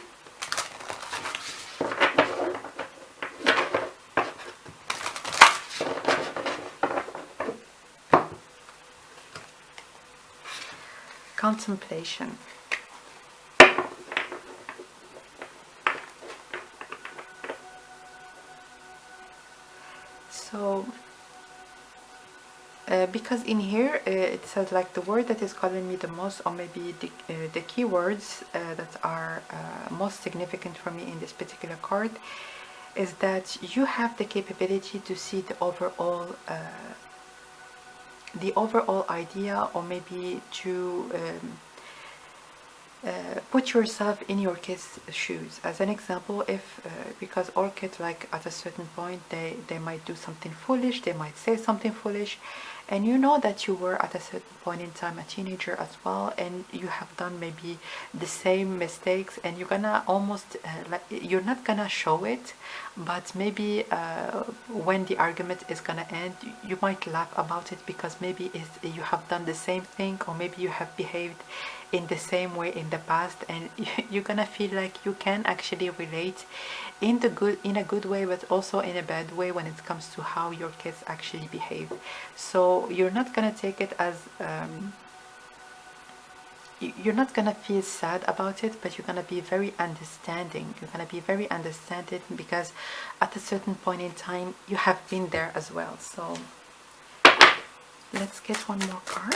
Contemplation. So because in here it says like the word that is calling me the most, or maybe the keywords that are most significant for me in this particular card, is that you have the capability to see the overall idea, or maybe to put yourself in your kids' shoes. As an example, if because all kids, like at a certain point, they might do something foolish, they might say something foolish, and you know that you were at a certain point in time a teenager as well, and you have done maybe the same mistakes, and you're gonna almost like, you're not gonna show it, but maybe when the argument is gonna end, you might laugh about it, because maybe you have done the same thing, or maybe you have behaved in the same way in the past, and you're gonna feel like you can actually relate in a good way, but also in a bad way when it comes to how your kids actually behave. So you're not gonna take it as you're not gonna feel sad about it, but you're gonna be very understanding. You're gonna be very understanding, because at a certain point in time you have been there as well. So let's get one more card.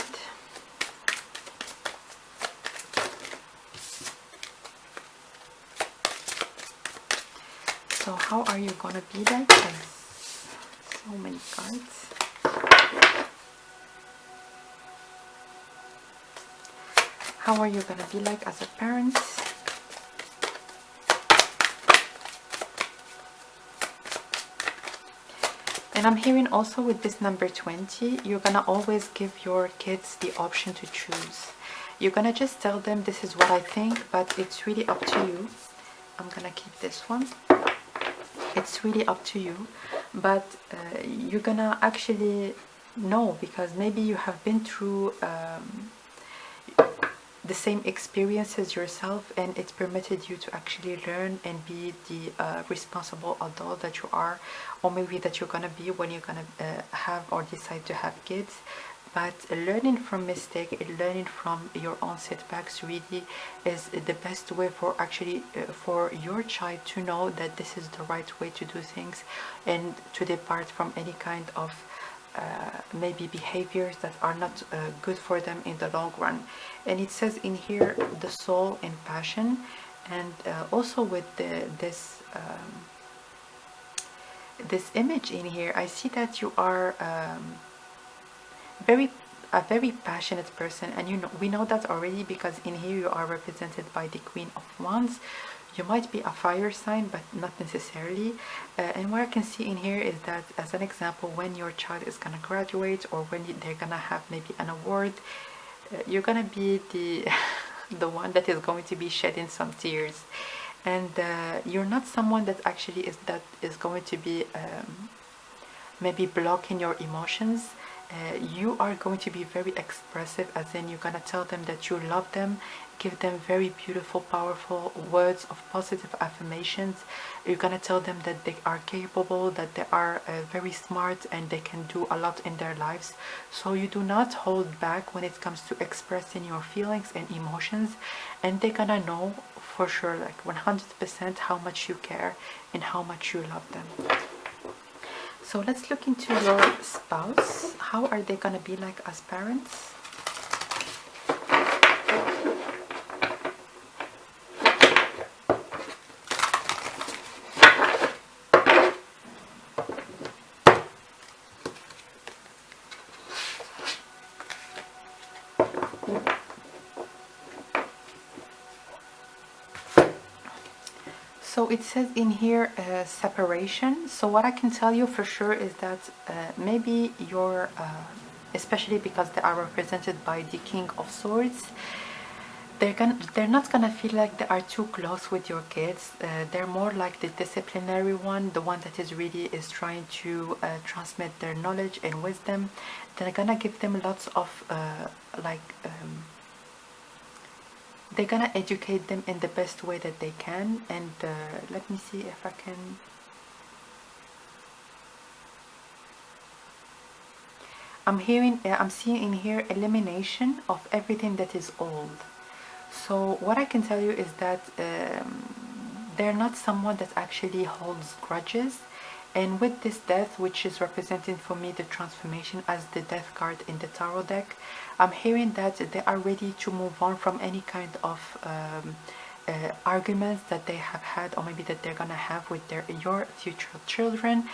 So how are you gonna be like? So many cards. How are you gonna be like as a parent? And I'm hearing also with this number 20, you're gonna always give your kids the option to choose. You're gonna just tell them, this is what I think, but it's really up to you. I'm gonna keep this one. It's really up to you, but you're gonna actually know, because maybe you have been through the same experiences yourself, and it permitted you to actually learn and be the responsible adult that you are, or maybe that you're gonna be when you're gonna have or decide to have kids. But learning from mistake and learning from your own setbacks really is the best way for actually for your child to know that this is the right way to do things, and to depart from any kind of maybe behaviors that are not good for them in the long run. And it says in here the soul and passion, and also with this image in here, I see that you are a very passionate person, and we know that already, because in here you are represented by the Queen of Wands. You might be a fire sign, but not necessarily. And what I can see in here is that, as an example, when your child is gonna graduate, or when they're gonna have maybe an award, you're gonna be the the one that is going to be shedding some tears. And you're not someone that actually is going to be maybe blocking your emotions. You are going to be very expressive, as in you're gonna tell them that you love them, give them very beautiful, powerful words of positive affirmations. You're gonna tell them that they are capable, that they are very smart, and they can do a lot in their lives. So you do not hold back when it comes to expressing your feelings and emotions, and they're gonna know for sure, like 100%, how much you care and how much you love them. So let's look into your spouse. How are they gonna be like as parents? So it says in here separation. So what I can tell you for sure is that maybe you're, especially because they are represented by the King of Swords, they're not gonna feel like they are too close with your kids. They're more like the disciplinary one, the one that is trying to transmit their knowledge and wisdom. They're gonna give them lots of they're gonna educate them in the best way that they can. And let me see if I can. I'm seeing in here elimination of everything that is old. So what I can tell you is that they're not someone that actually holds grudges. And with this death, which is representing for me the transformation as the death card in the tarot deck, I'm hearing that they are ready to move on from any kind of arguments that they have had, or maybe that they're gonna have with your future children.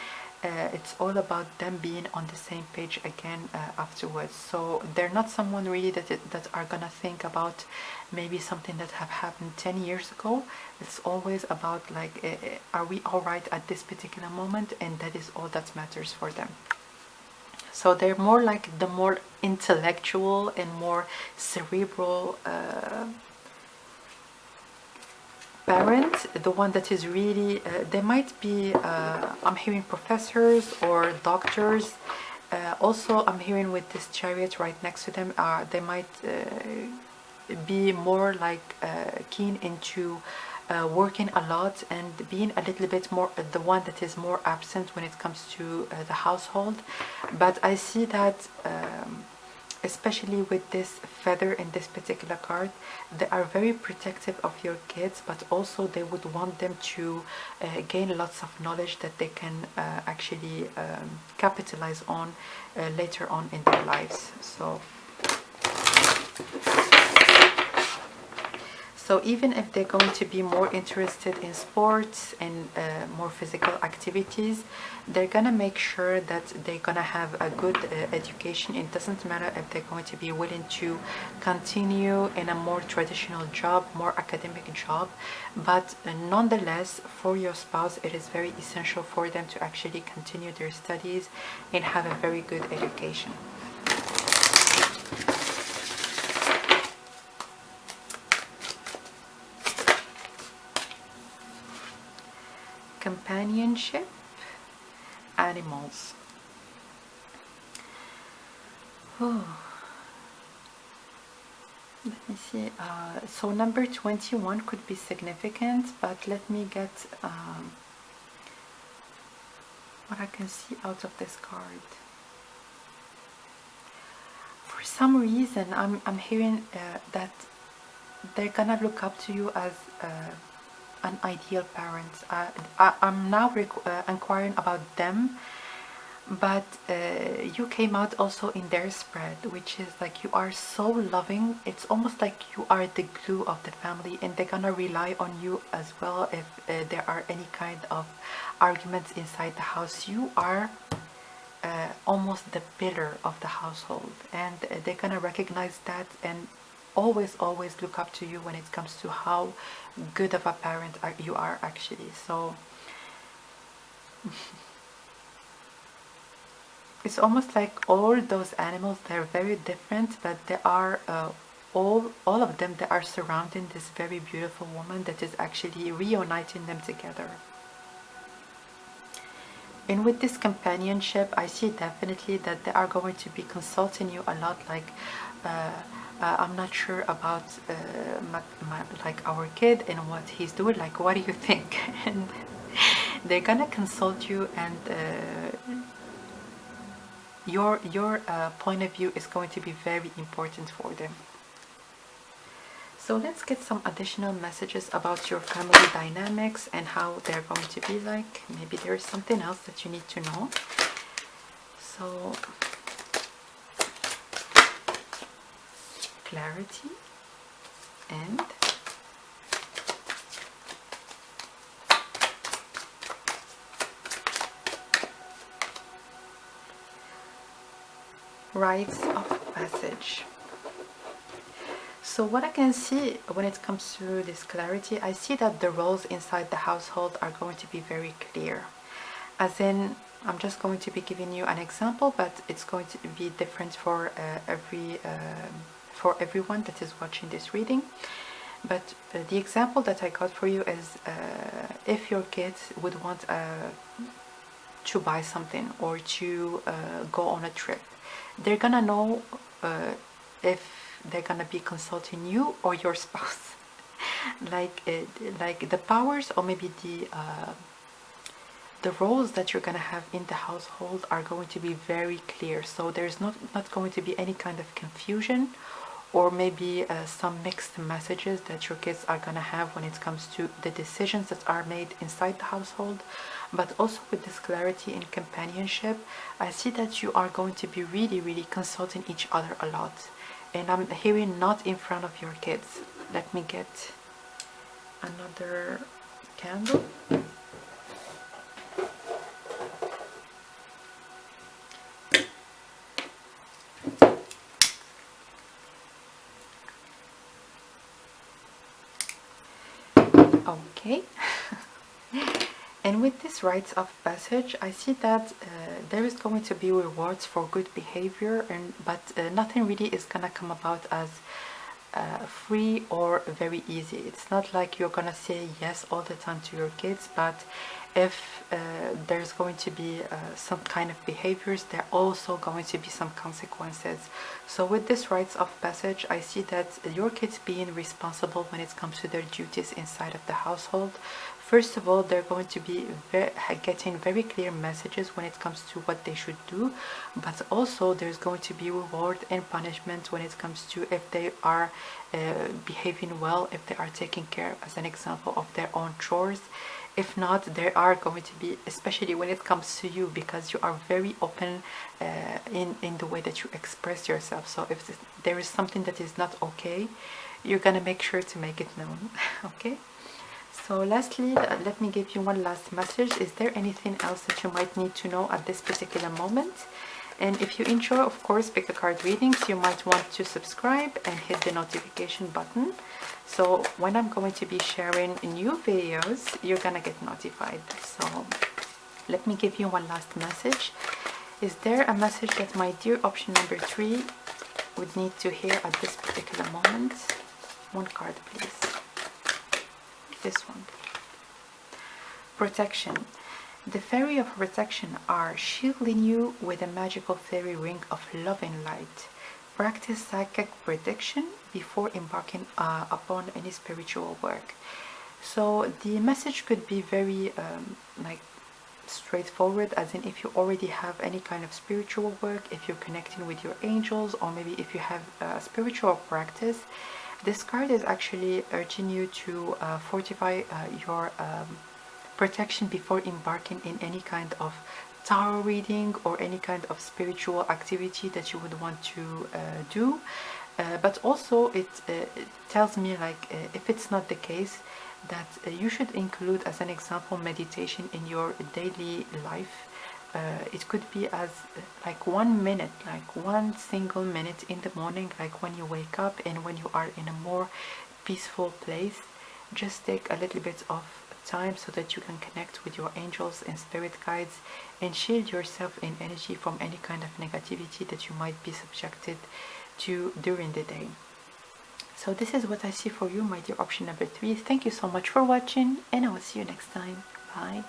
It's all about them being on the same page again afterwards. So they're not someone really that are gonna think about maybe something that have happened 10 years ago. It's always about like, are we all right at this particular moment, and that is all that matters for them. So they're more like the more intellectual and more cerebral parent, the one that is really, they might be, I'm hearing professors or doctors. Also, I'm hearing with this chariot right next to them, they might be more like keen into working a lot and being a little bit more the one that is more absent when it comes to the household. But I see that especially with this feather in this particular card, they are very protective of your kids, but also they would want them to gain lots of knowledge that they can actually capitalize on later on in their lives. So even if they're going to be more interested in sports and more physical activities, they're gonna make sure that they're gonna have a good education. It doesn't matter if they're going to be willing to continue in a more traditional job, more academic job, but nonetheless, for your spouse, it is very essential for them to actually continue their studies and have a very good education. Companionship, animals. Oh. Let me see. So number 21 could be significant, but let me get what I can see out of this card. For some reason, I'm hearing that they're gonna look up to you as an ideal parent. I'm now inquiring about them, but you came out also in their spread, which is like you are so loving. It's almost like you are the glue of the family, and they're gonna rely on you as well if there are any kind of arguments inside the house. You are almost the pillar of the household, and they're gonna recognize that and always look up to you when it comes to how good of a parent you are actually. So it's almost like all those animals, they're very different, but they are all of them, they are surrounding this very beautiful woman that is actually reuniting them together. And with this companionship, I see definitely that they are going to be consulting you a lot, like I'm not sure about like our kid and what he's doing, like what do you think? And they're gonna consult you, and your point of view is going to be very important for them. So let's get some additional messages about your family dynamics and how they're going to be like. Maybe there is something else that you need to know. So clarity and rites of passage. So what I can see when it comes to this clarity, I see that the roles inside the household are going to be very clear. As in, I'm just going to be giving you an example, but it's going to be different for everyone that is watching this reading. But the example that I got for you is if your kids would want to buy something or to go on a trip, they're gonna know if they're gonna be consulting you or your spouse. like the powers, or maybe the roles that you're gonna have in the household are going to be very clear. So there's not going to be any kind of confusion, or maybe some mixed messages that your kids are gonna have when it comes to the decisions that are made inside the household. But also with this clarity and companionship, I see that you are going to be really consulting each other a lot. And I'm hearing not in front of your kids. Let me get another candle. Okay. And with this rites of passage, I see that there is going to be rewards for good behavior, but nothing really is gonna come about as free or very easy. It's not like you're gonna say yes all the time to your kids, but if there's going to be some kind of behaviors, there are also going to be some consequences. So with this rites of passage, I see that your kids being responsible when it comes to their duties inside of the household. First of all, they're going to be getting very clear messages when it comes to what they should do, but also there's going to be reward and punishment when it comes to if they are behaving well, if they are taking care, as an example, of their own chores. If not, there are going to be, especially when it comes to you, because you are very open in the way that you express yourself. So if there is something that is not okay, you're gonna make sure to make it known. Okay. So lastly, let me give you one last message. Is there anything else that you might need to know at this particular moment? And if you enjoy, of course, pick a card readings, you might want to subscribe and hit the notification button. So when I'm going to be sharing new videos, you're gonna get notified. So let me give you one last message. Is there a message that my dear option number 3 would need to hear at this particular moment? One card, please. This one. Protection. The fairy of protection are shielding you with a magical fairy ring of love and light. Practice psychic protection before embarking upon any spiritual work. So the message could be very like straightforward, as in if you already have any kind of spiritual work, if you're connecting with your angels, or maybe if you have a spiritual practice. This card is actually urging you to fortify your protection before embarking in any kind of tarot reading or any kind of spiritual activity that you would want to do. But also it tells me, like, if it's not the case, that you should include, as an example, meditation in your daily life. It could be as like 1 minute, like one single minute in the morning, like when you wake up and when you are in a more peaceful place. Just take a little bit of time so that you can connect with your angels and spirit guides and shield yourself in energy from any kind of negativity that you might be subjected to during the day. So this is what I see for you, my dear option number 3. Thank you so much for watching, and I will see you next time. Bye.